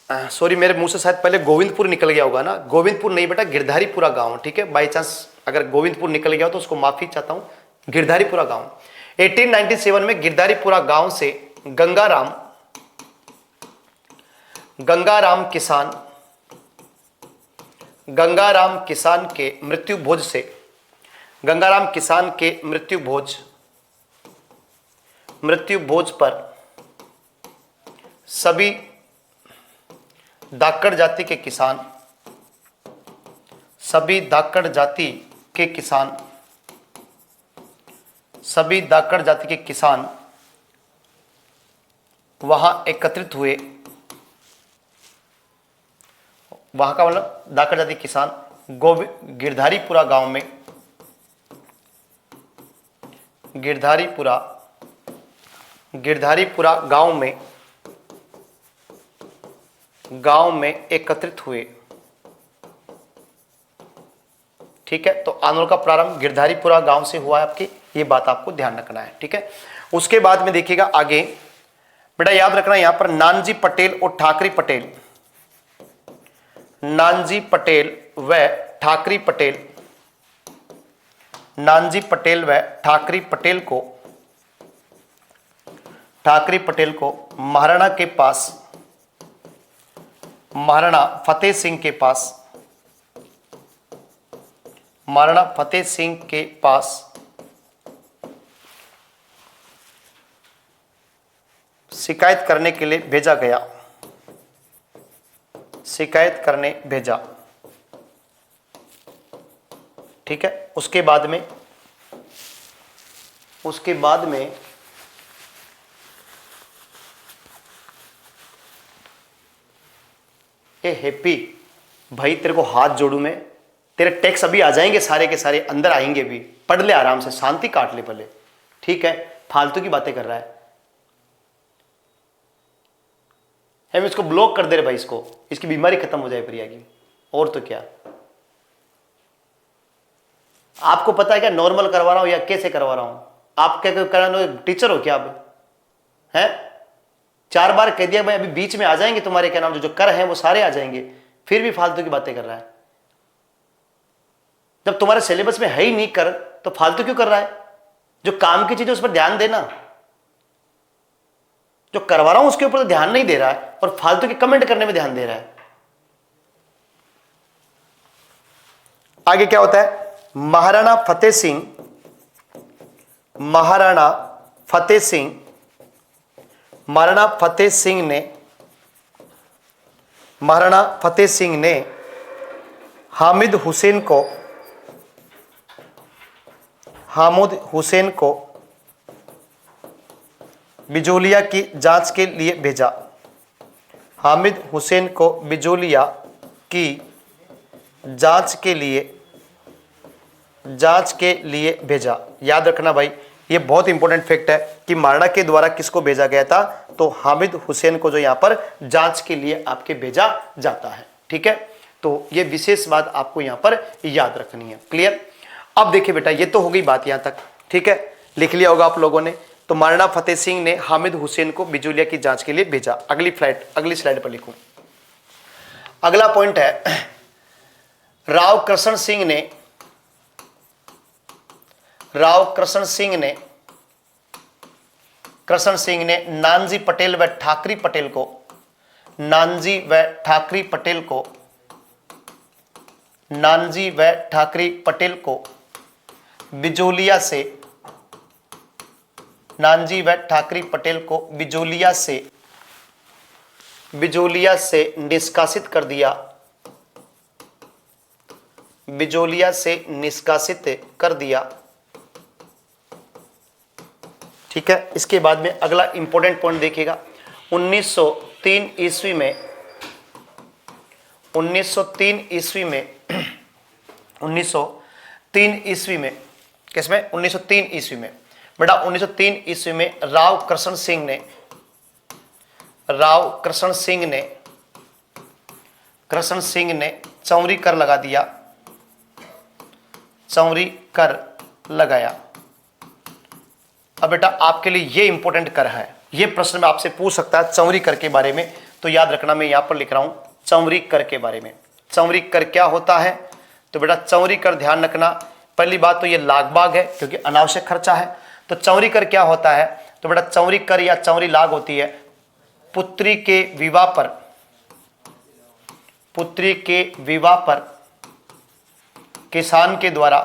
सॉरी मेरे मुंह से शायद पहले गोविंदपुर निकल गया होगा ना, गोविंदपुर नहीं बेटा, गिरधारीपुरा गांव। ठीक है, बाई चांस अगर गोविंदपुर निकल गया हो तो उसको माफी चाहता हूं, गिरधारीपुरा गांव। 1897 में गिरधारीपुरा गांव से गंगाराम किसान के मृत्यु भोज से, गंगाराम किसान के मृत्यु भोज पर सभी धाकड़ जाति के किसान वहां एकत्रित हुए। वहां का मतलब धाकड़ जाति किसान गिरधारीपुरा गांव में, गिरधारीपुरा गांव में एकत्रित हुए। ठीक है, तो आंदोलन का प्रारंभ गिरधारीपुरा गांव से हुआ है, आपकी ये बात आपको ध्यान रखना है। ठीक है, उसके बाद में देखिएगा आगे बेटा, याद रखना यहां पर नानजी पटेल और ठाकरी पटेल, नानजी पटेल व ठाकरी पटेल को महाराणा फतेह सिंह के पास शिकायत करने के लिए भेजा। ठीक है, उसके बाद में ए हैप्पी भाई, तेरे को हाथ जोड़ू मैं, तेरे टैक्स अभी आ जाएंगे, सारे के सारे अंदर आएंगे भी, पढ़ ले आराम से, शांति काट ले पहले। ठीक है, फालतू की बातें कर रहा है, हम इसको ब्लॉक कर दे रहे भाई, इसकी बीमारी खत्म हो जाए प्रिया की, और तो क्या। आपको पता है क्या नॉर्मल करवा रहा हूं या कैसे करवा रहा हूं? आप क्या करा रहे हो, टीचर हो क्या आप? हैं 4 बार कह दिया भाई, अभी बीच में आ जाएंगे तुम्हारे क्या नाम जो कर हैं वो सारे आ जाएंगे, फिर भी फालतू की बातें कर रहा है। जब तुम्हारे सिलेबस में है ही नहीं कर, तो फालतू क्यों कर रहा है? जो काम की चीज है उस पर ध्यान देना, जो करवा रहा हूं उसके ऊपर तो ध्यान नहीं दे रहा है, और फालतू के कमेंट करने में ध्यान दे रहा है। आगे क्या होता है, महाराणा फतेह सिंह ने हामिद हुसैन को बिजोलिया की जांच के लिए भेजा। हामिद हुसैन को बिजोलिया की जांच के लिए भेजा। याद रखना भाई, ये बहुत इंपॉर्टेंट फैक्ट है कि महाराणा के द्वारा किसको भेजा गया था, तो हामिद हुसैन को जो यहां पर जांच के लिए आपके भेजा जाता है। ठीक है, तो ये विशेष बात आपको यहां पर याद रखनी है। क्लियर? अब देखिए बेटा, ये तो हो गई बात यहां तक। ठीक है, लिख लिया होगा आप लोगों ने। तो महाराणा फतेह सिंह ने हामिद हुसैन को बिजोलिया की जांच के लिए भेजा। अगली स्लाइड पर लिखूं। अगला पॉइंट है, राव कृष्ण सिंह ने नानजी पटेल व ठाकरी पटेल को बिजोलिया से निष्कासित कर दिया। ठीक है, इसके बाद में अगला इंपॉर्टेंट पॉइंट देखिएगा। 1903 ईस्वी में किसमें 1903 ईस्वी में बेटा 1903 ईस्वी में राव कृष्ण सिंह ने चौरी कर लगाया। अब बेटा आपके लिए ये इंपॉर्टेंट कर है, ये प्रश्न में आपसे पूछ सकता है चौरी कर के बारे में, तो याद रखना मैं यहां पर लिख रहा हूं चौरी कर के बारे में। चौरी कर क्या होता है, तो बेटा चौरी कर ध्यान रखना, पहली बात तो ये लागबाग है क्योंकि अनावश्यक खर्चा है। तो चौरी कर क्या होता है, तो बेटा चौरी कर या चौरी लाग होती है पुत्री के विवाह पर किसान के द्वारा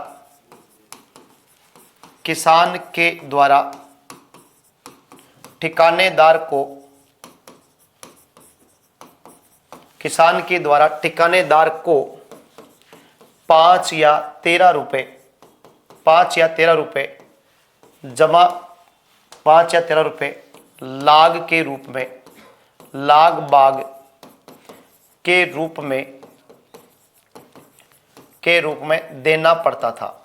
ठिकानेदार को 5 या 13 रुपए जमा 5 या 13 रुपए लाग बाग के रूप में देना पड़ता था।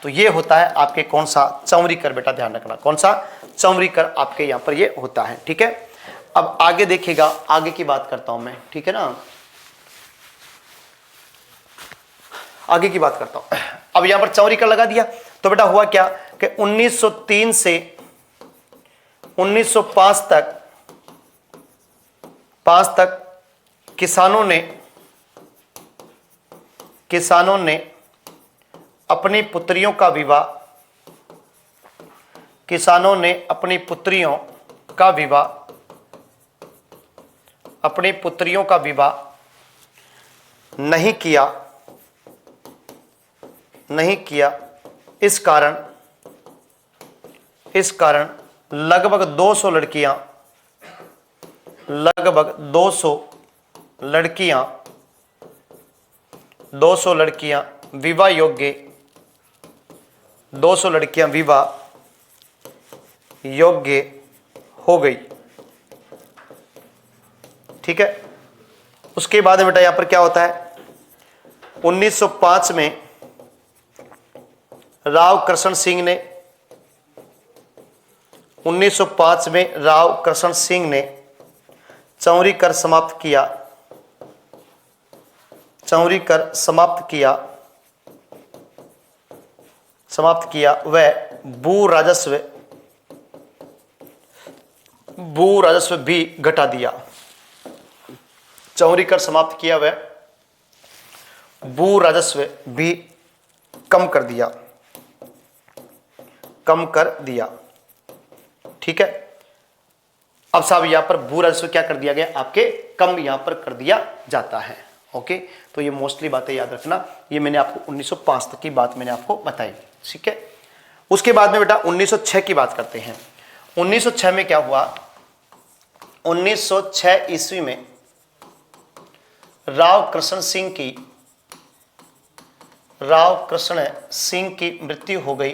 तो ये होता है आपके कौन सा चौरी कर, बेटा ध्यान रखना कौन सा चौरी कर आपके यहां पर ये होता है। ठीक है, अब आगे देखिएगा, आगे की बात करता हूं मैं, ठीक है ना, आगे की बात करता हूं। अब यहां पर चौरी कर लगा दिया, तो बेटा हुआ क्या कि 1903 से 1905 तक किसानों ने अपनी पुत्रियों का विवाह नहीं किया। इस कारण लगभग 200 लड़कियां विवाह योग्य हो गई। ठीक है, उसके बाद बेटा यहां पर क्या होता है, 1905 में राव कृष्ण सिंह ने चौरी कर समाप्त किया वह भू राजस्व भी घटा दिया। चौरी कर समाप्त किया वह भू राजस्व भी कम कर दिया। ठीक है, अब साहब यहां पर भू राजस्व क्या कर दिया गया, आपके कम यहां पर कर दिया जाता है। ओके, तो ये मोस्टली बातें याद रखना, ये मैंने आपको 1905 तक की बात मैंने आपको बताई। ठीक है, उसके बाद में बेटा 1906 की बात करते हैं। 1906 में क्या हुआ, 1906 ईस्वी में राव कृष्ण सिंह की मृत्यु हो गई।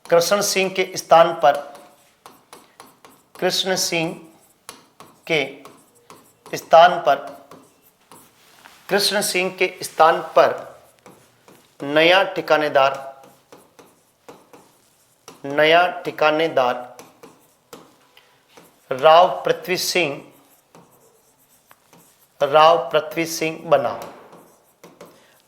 कृष्ण सिंह के स्थान पर नया ठिकानेदार राव पृथ्वी सिंह बना।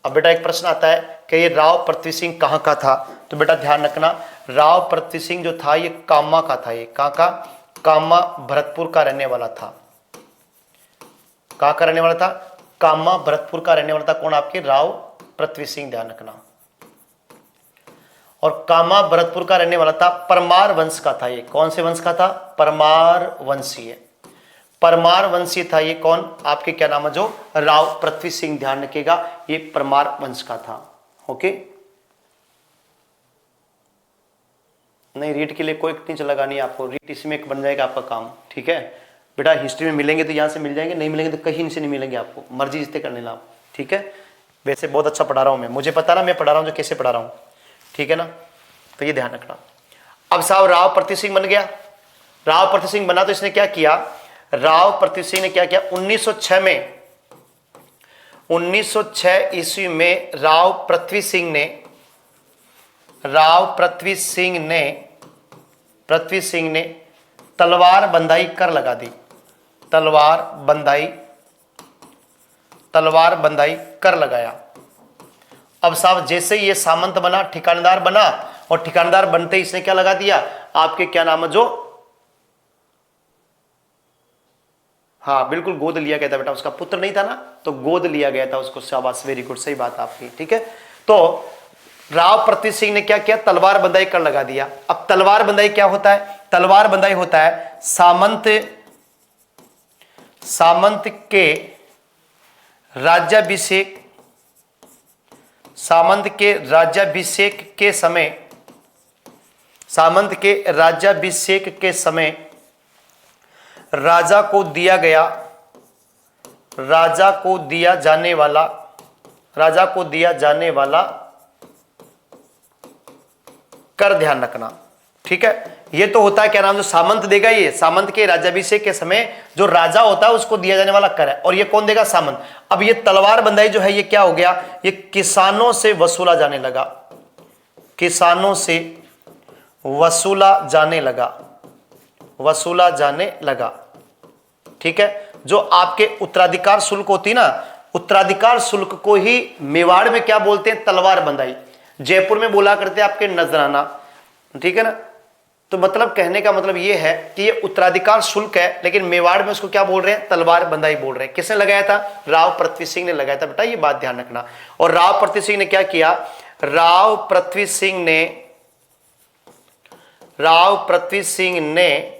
अब बेटा एक प्रश्न आता है कि ये राव पृथ्वी सिंह कहाँ का था, तो बेटा ध्यान रखना राव पृथ्वी सिंह जो था ये कामा का था। ये कहाँ का? कामा भरतपुर का रहने वाला था। कहाँ का रहने वाला था? कामा भरतपुर का रहने वाला था। कौन? आपके राव पृथ्वी सिंह, ध्यान रखना। और कामा भरतपुर का रहने वाला था, परमार वंश का था। ये कौन से वंश का था? परमार वंशीय। परमार वंशीय था ये। कौन? आपके क्या नाम है? जो राव पृथ्वी सिंह, ध्यान रखिएगा ये परमार वंश का था। ओके, नहीं रीट के लिए कोई नीचे लगानी है आपको, रीट इसमें बन जाएगा आपका काम। ठीक है बेटा, हिस्ट्री में मिलेंगे तो यहाँ से मिल जाएंगे, नहीं मिलेंगे तो कहीं से नहीं मिलेंगे आपको, मर्जी जितने करने ला। ठीक है, वैसे बहुत अच्छा पढ़ा रहा हूँ मैं, मुझे पता ना मैं पढ़ा रहा हूँ जो कैसे पढ़ा रहा हूँ। ठीक है ना, तो ये ध्यान रखना। अब साहब राव पृथ्वी सिंह बन गया। राव पृथ्वी सिंह बना तो इसने क्या किया? राव पृथ्वी सिंह ने क्या किया? 1906 में, 1906 ईस्वी में राव पृथ्वी सिंह ने तलवार बंदाई कर लगा दी। तलवार बंदाई कर लगाया। अब साहब जैसे ही ये सामंत बना, ठिकानेदार बना, और ठिकानेदार बनते ही इसने क्या लगा दिया? आपके क्या नाम है? जो हाँ बिल्कुल गोद लिया गया था बेटा, उसका पुत्र नहीं था ना, तो गोद लिया गया था उसको। शाबाश, वेरी गुड, सही बात आपकी। ठीक है, तो राव पृथ्वी सिंह ने क्या किया? तलवार बंदाई कर लगा दिया। अब तलवार बंदाई क्या होता है? तलवार बंदाई होता है सामंत के राज्याभिषेक के समय राजा को दिया जाने वाला कर, ध्यान रखना। ठीक है, ये तो होता है क्या नाम? जो सामंत देगा, ये सामंत के राज्याभिषेक के समय जो राजा होता है उसको दिया जाने वाला कर है, और ये कौन देगा? सामंत। अब ये तलवार बंदाई जो है ये क्या हो गया? ये किसानों से वसूला जाने लगा। किसानों से वसूला जाने लगा। ठीक है, जो आपके उत्तराधिकार शुल्क होती ना, उत्तराधिकार शुल्क को ही मेवाड़ में क्या बोलते हैं? तलवार बंदाई। जयपुर में बोला करते हैं आपके नजराना। ठीक है ना, तो मतलब कहने का मतलब ये है कि ये उत्तराधिकार शुल्क है, लेकिन मेवाड़ में उसको क्या बोल रहे हैं? तलवार बंदाई बोल रहे हैं। किसने लगाया था? राव पृथ्वी सिंह ने लगाया था बेटा, ये बात ध्यान रखना। और राव पृथ्वी सिंह ने क्या किया? राव पृथ्वी सिंह ने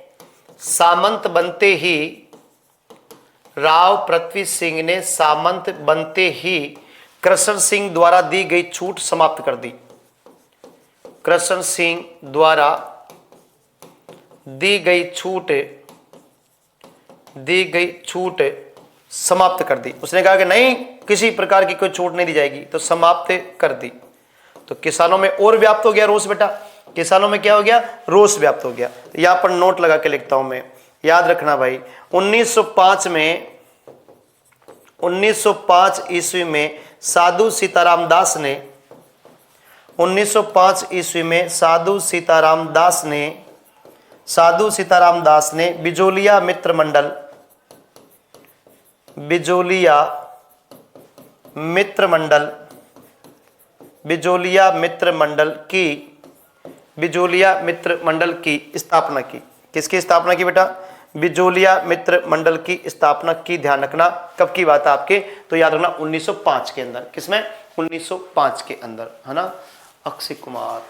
सामंत बनते ही कृष्ण सिंह द्वारा दी गई छूट समाप्त कर दी। कृष्ण सिंह द्वारा दी गई छूट समाप्त कर दी। उसने कहा कि नहीं, किसी प्रकार की कोई छूट नहीं दी जाएगी, तो समाप्त कर दी। तो किसानों में और व्याप्त हो गया रोष बेटा। किसानों में क्या हो गया? रोष व्याप्त हो गया। यहां पर नोट लगा के लिखता हूं मैं, याद रखना भाई। 1905 ईस्वी में साधु सीताराम दास ने बिजोलिया मित्र मंडल की स्थापना की। किसकी स्थापना की बेटा? बिजोलिया मित्र मंडल की स्थापना की। ध्यान रखना कब की बात है आपके? तो याद रखना 1905 के अंदर। किसमें? 1905 के अंदर, है ना। अक्षय कुमार,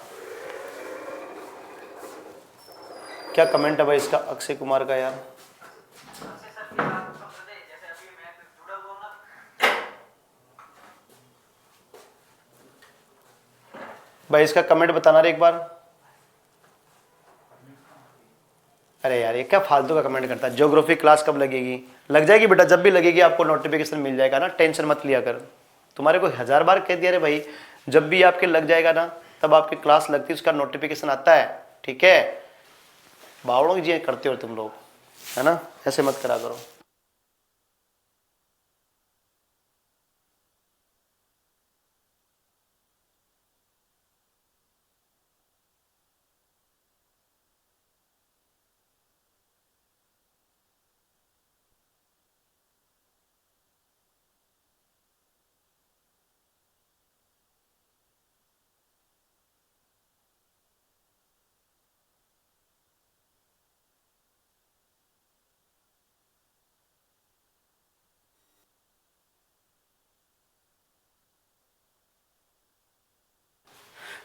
क्या कमेंट है भाई इसका अक्षय कुमार का यार? भाई इसका कमेंट बताना रे एक बार। अरे यार ये क्या फालतू का कमेंट करता है। ज्योग्राफी क्लास कब लगेगी? लग जाएगी बेटा, जब भी लगेगी आपको नोटिफिकेशन मिल जाएगा ना, टेंशन मत लिया कर। तुम्हारे को 1000 बार कह दिया रे भाई, जब भी आपके लग जाएगा ना तब आपकी क्लास लगती है, उसका नोटिफिकेशन आता है। ठीक है, बावड़ों की जी करते हो तुम लोग, है ना, ऐसे मत करा करो।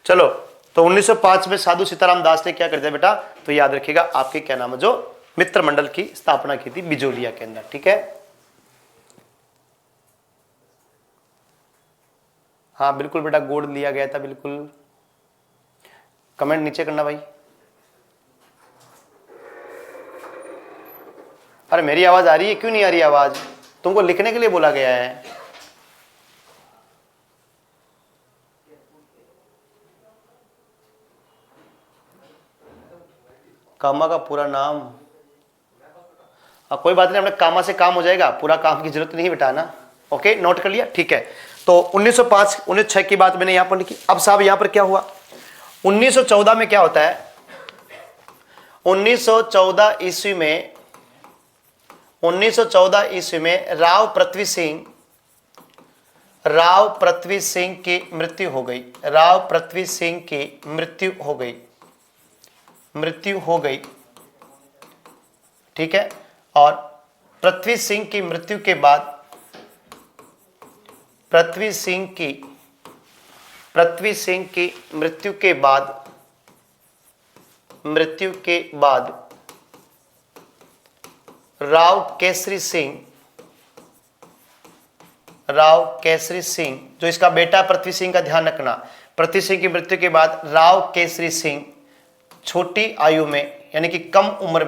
चलो, तो 1905 में साधु सीताराम दास ने क्या कर दिया बेटा, तो याद रखिएगा आपके क्या नाम है, जो मित्र मंडल की स्थापना की थी बिजोलिया के अंदर। ठीक है, हाँ बिल्कुल बेटा, गोल्ड लिया गया था बिल्कुल। कमेंट नीचे करना भाई। अरे मेरी आवाज आ रही है, क्यों नहीं आ रही आवाज? तुमको लिखने के लिए बोला गया है। कामा का पूरा नाम, कोई बात नहीं, अपने कामा से काम हो जाएगा, पूरा काम की जरूरत नहीं बेटा ना। ओके, नोट कर लिया, ठीक है। तो 1905 1906 की बात मैंने यहां पर लिखी। अब साहब यहां पर क्या हुआ, 1914 में क्या होता है, 1914 ईस्वी में 1914 ईस्वी में राव पृथ्वी सिंह की मृत्यु हो गई। राव पृथ्वी सिंह की मृत्यु हो गई। ठीक है, और पृथ्वी सिंह की मृत्यु के बाद राव केसरी सिंह जो इसका बेटा पृथ्वी सिंह का ध्यान रखना, पृथ्वी सिंह की मृत्यु के बाद राव केसरी सिंह छोटी आयु में यानी कि कम उम्र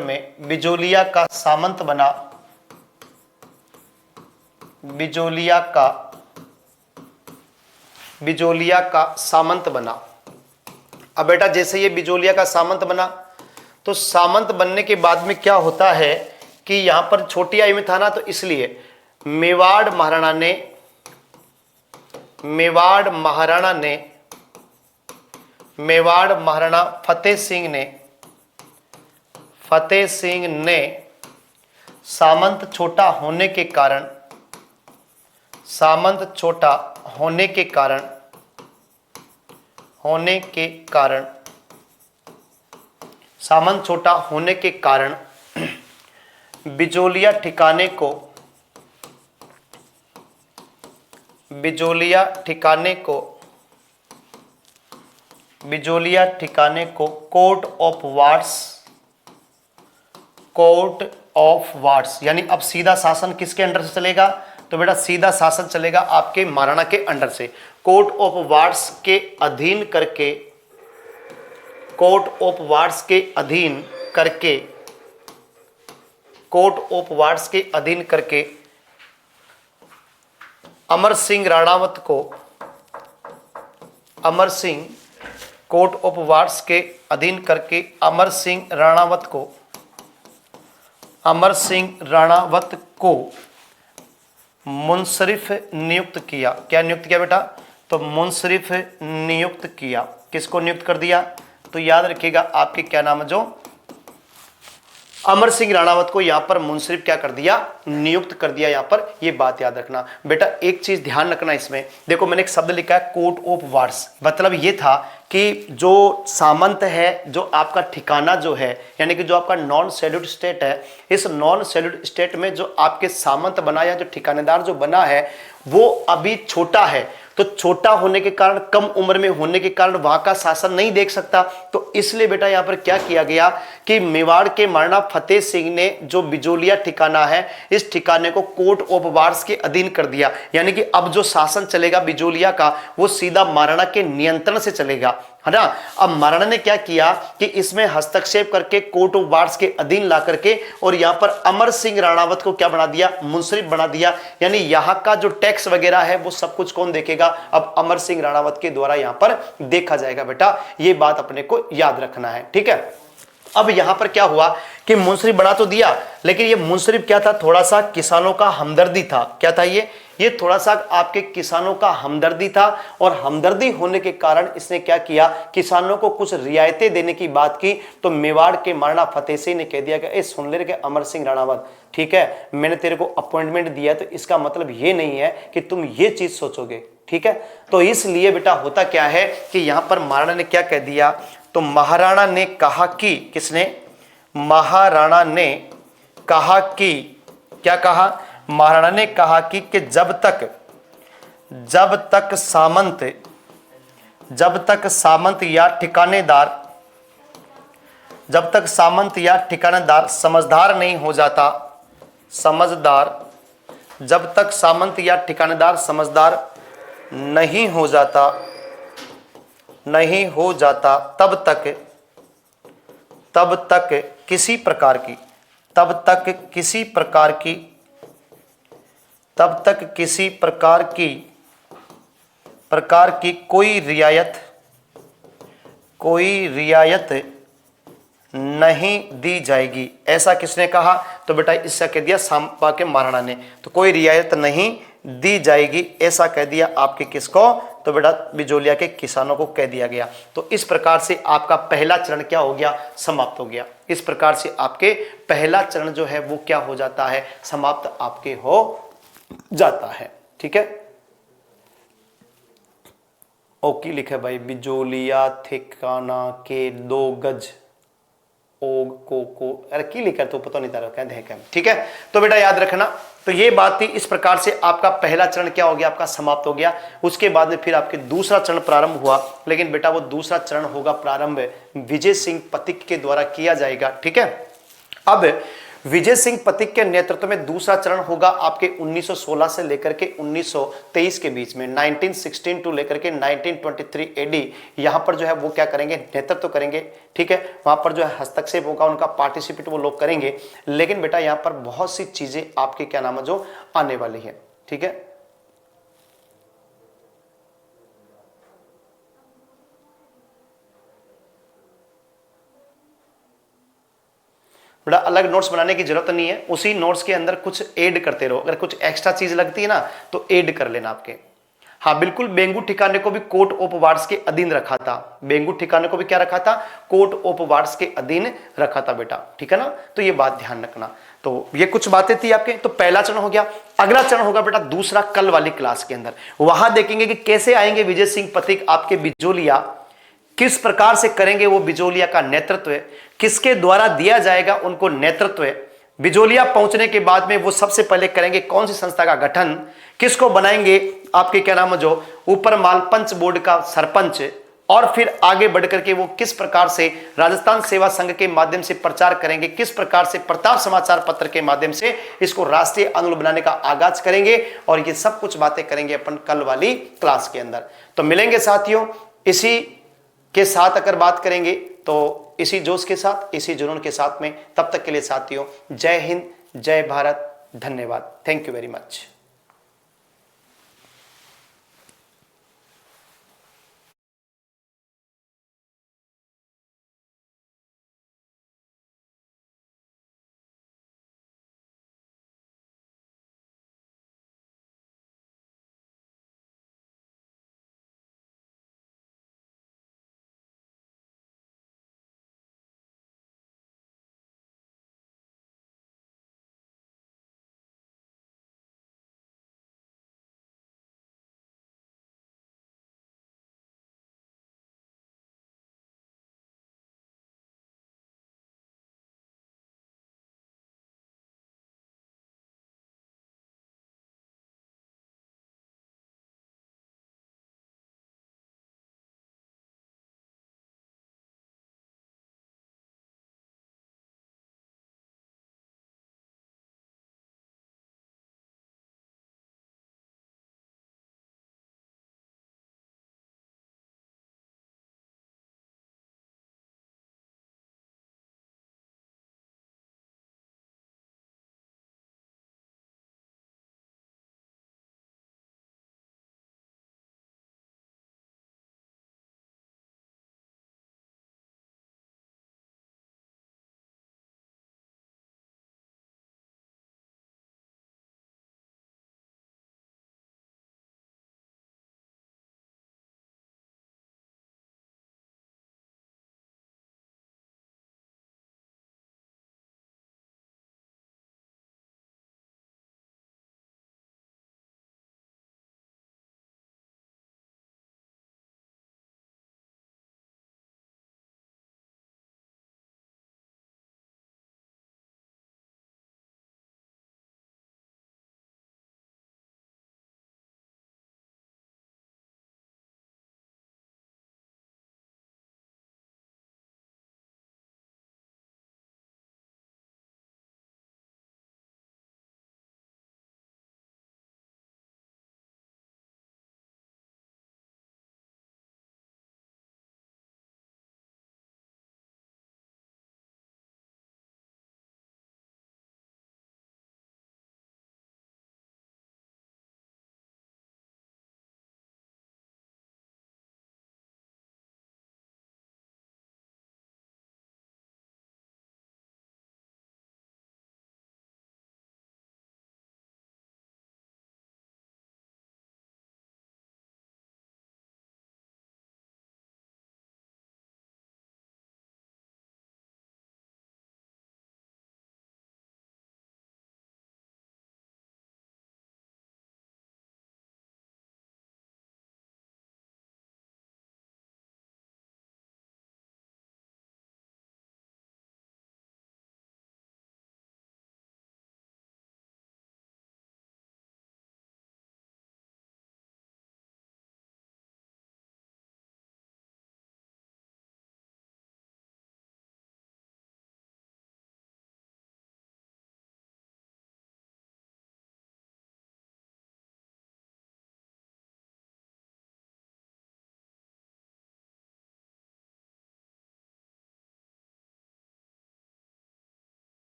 में बिजोलिया का सामंत बना। बिजोलिया का सामंत बना। अब बेटा जैसे ये बिजोलिया का सामंत बना, तो सामंत बनने के बाद में क्या होता है कि यहां पर छोटी आयु में था ना, तो इसलिए मेवाड़ महाराणा फतेह सिंह ने सामंत छोटा होने के कारण बिजोलिया ठिकाने को कोर्ट ऑफ वार्ड्स यानी अब सीधा शासन किसके अंडर से चलेगा, तो बेटा सीधा शासन चलेगा आपके महाराणा के अंडर से। कोर्ट ऑफ वार्ड्स के अधीन करके अमर सिंह राणावत को मुंसरिफ नियुक्त किया। क्या नियुक्त किया बेटा, तो मुंसरिफ नियुक्त किया। किसको नियुक्त कर दिया, तो याद रखिएगा आपके क्या नाम है, जो अमर सिंह राणावत को यहां पर मुंसरिफ क्या कर दिया, नियुक्त कर दिया। यहां पर ये बात याद रखना बेटा। एक चीज ध्यान रखना इसमें, देखो मैंने एक शब्द लिखा है कोर्ट ऑफ वार्ड्स, मतलब ये था कि जो सामंत है, जो आपका ठिकाना जो है यानी कि जो आपका नॉन शेड्यूल्ड स्टेट है, इस नॉन शेड्यूल्ड स्टेट में जो आपके सामंत बना या जो ठिकानेदार जो बना है वो अभी छोटा है। तो छोटा होने के कारण, कम उम्र में होने के कारण वहां का शासन नहीं देख सकता। तो इसलिए बेटा यहां पर क्या किया गया कि मेवाड़ के महाराणा फतेह सिंह ने जो बिजोलिया ठिकाना है, इस ठिकाने को कोर्ट ऑफ वार्ड्स के अधीन कर दिया। यानी कि अब जो शासन चलेगा बिजोलिया का, वो सीधा महाराणा के नियंत्रण से चलेगा, है ना। अब महाराणा ने क्या किया कि इसमें हस्तक्षेप करके कोर्ट ऑफ वार्ड्स के अधीन ला करके और यहां पर अमर सिंह राणावत को क्या बना दिया, मुंसरिफ बना दिया। यानी यहां का जो टैक्स वगैरह है वो सब कुछ कौन देखेगा, अब अमर सिंह राणावत के द्वारा यहां पर देखा जाएगा। बेटा ये बात अपने को याद रखना है, ठीक है। अब यहां पर क्या हुआ कि मुंसरिफ बना तो दिया, लेकिन ये मुंसरिफ क्या था, थोड़ा सा किसानों का हमदर्दी था। क्या था ये थोड़ा सा आपके किसानों का हमदर्दी था, और हमदर्दी होने के कारण इसने क्या किया, किसानों को कुछ रियायतें देने की बात की। तो मेवाड़ के महाराणा फतेह सिंह ने कह दिया कि सुन ले के अमर सिंह राणावत, ठीक है, मैंने तेरे को अपॉइंटमेंट दिया, तो इसका मतलब ये नहीं है कि तुम ये चीज सोचोगे, ठीक है। तो इसलिए बेटा होता क्या है कि यहां पर महाराणा ने क्या कह दिया, तो तो महाराणा ने कहा कि, किसने? महाराणा ने कहा कि, क्या कहा? महाराणा ने कहा कि जब तक सामंत या ठिकानेदार समझदार नहीं हो जाता, जब तक सामंत या ठिकानेदार समझदार नहीं हो जाता तब तक किसी प्रकार की कोई रियायत नहीं दी जाएगी। ऐसा किसने कहा? तो बेटा इससे कह दिया सांबा के महाराणा ने। तो कोई रियायत नहीं दी जाएगी ऐसा कह दिया आपके किसको? तो बेटा बिजोलिया के किसानों को कह दिया गया। तो इस प्रकार से आपका पहला चरण क्या हो गया? समाप्त हो गया। इस प्रकार से आपके पहला चरण जो है वो क्या हो जाता है? समाप्त आपके हो जाता है। ठीक है, ओके लिखे भाई। बिजोलिया ठिकाना के 2 गज को अरे की लिखा तो पता नहीं था क्या। ठीक है, तो बेटा याद रखना। तो ये बात थी। इस प्रकार से आपका पहला चरण क्या हो गया? आपका समाप्त हो गया। उसके बाद में फिर आपके दूसरा चरण प्रारंभ हुआ, लेकिन बेटा वो दूसरा चरण होगा प्रारंभ विजय सिंह पथिक के द्वारा किया जाएगा। ठीक है, अब विजय सिंह पथिक के नेतृत्व में दूसरा चरण होगा आपके 1916 से लेकर के 1923 के बीच में, 1916 टू लेकर के 1923 एडी। यहां पर जो है वो क्या करेंगे? नेतृत्व करेंगे। ठीक है, वहां पर जो है हस्तक्षेप होगा, उनका पार्टिसिपेट वो लोग करेंगे। लेकिन बेटा यहां पर बहुत सी चीजें आपके क्या नाम है जो आने वाली है। ठीक है, बड़ा अलग नोट्स बनाने की जरूरत नहीं है, उसी नोट्स के अंदर कुछ ऐड करते रहो। अगर कुछ एक्स्ट्रा चीज लगती है ना तो ऐड कर लेना आपके। हाँ बिल्कुल, बेंगू ठिकाने को भी कोर्ट ऑफ वार्ड्स के अधीन रखा था। बेंगू ठिकाने को भी क्या रखा था? कोर्ट ऑफ वार्ड्स के अधीन रखा था बेटा। ठीक है ना, तो ये बात ध्यान रखना। तो ये कुछ बातें थी आपके। तो पहला चरण हो गया। अगला चरण होगा बेटा दूसरा, कल वाली क्लास के अंदर। वहां देखेंगे कि कैसे आएंगे विजय सिंह पथिक आपके बिजोलिया, किस प्रकार से करेंगे वो बिजोलिया का नेतृत्व, किसके द्वारा दिया जाएगा उनको नेतृत्व। बिजोलिया पहुंचने के बाद में वो सबसे पहले करेंगे कौन सी संस्था का गठन, किसको बनाएंगे आपके क्या नाम है जो ऊपर माल पंच बोर्ड का सरपंच, और फिर आगे बढ़कर के वो किस प्रकार से राजस्थान सेवा संघ के माध्यम से प्रचार करेंगे, किस प्रकार से प्रताप समाचार पत्र के माध्यम से इसको राष्ट्रीय आंदोलन बनाने का आगाज करेंगे। और ये सब कुछ बातें करेंगे अपन कल वाली क्लास के अंदर। तो मिलेंगे साथियों इसी के साथ, अगर बात करेंगे तो इसी जोश के साथ, इसी जुनून के साथ में। तब तक के लिए साथियों जय हिंद, जय भारत, धन्यवाद। Thank you very much.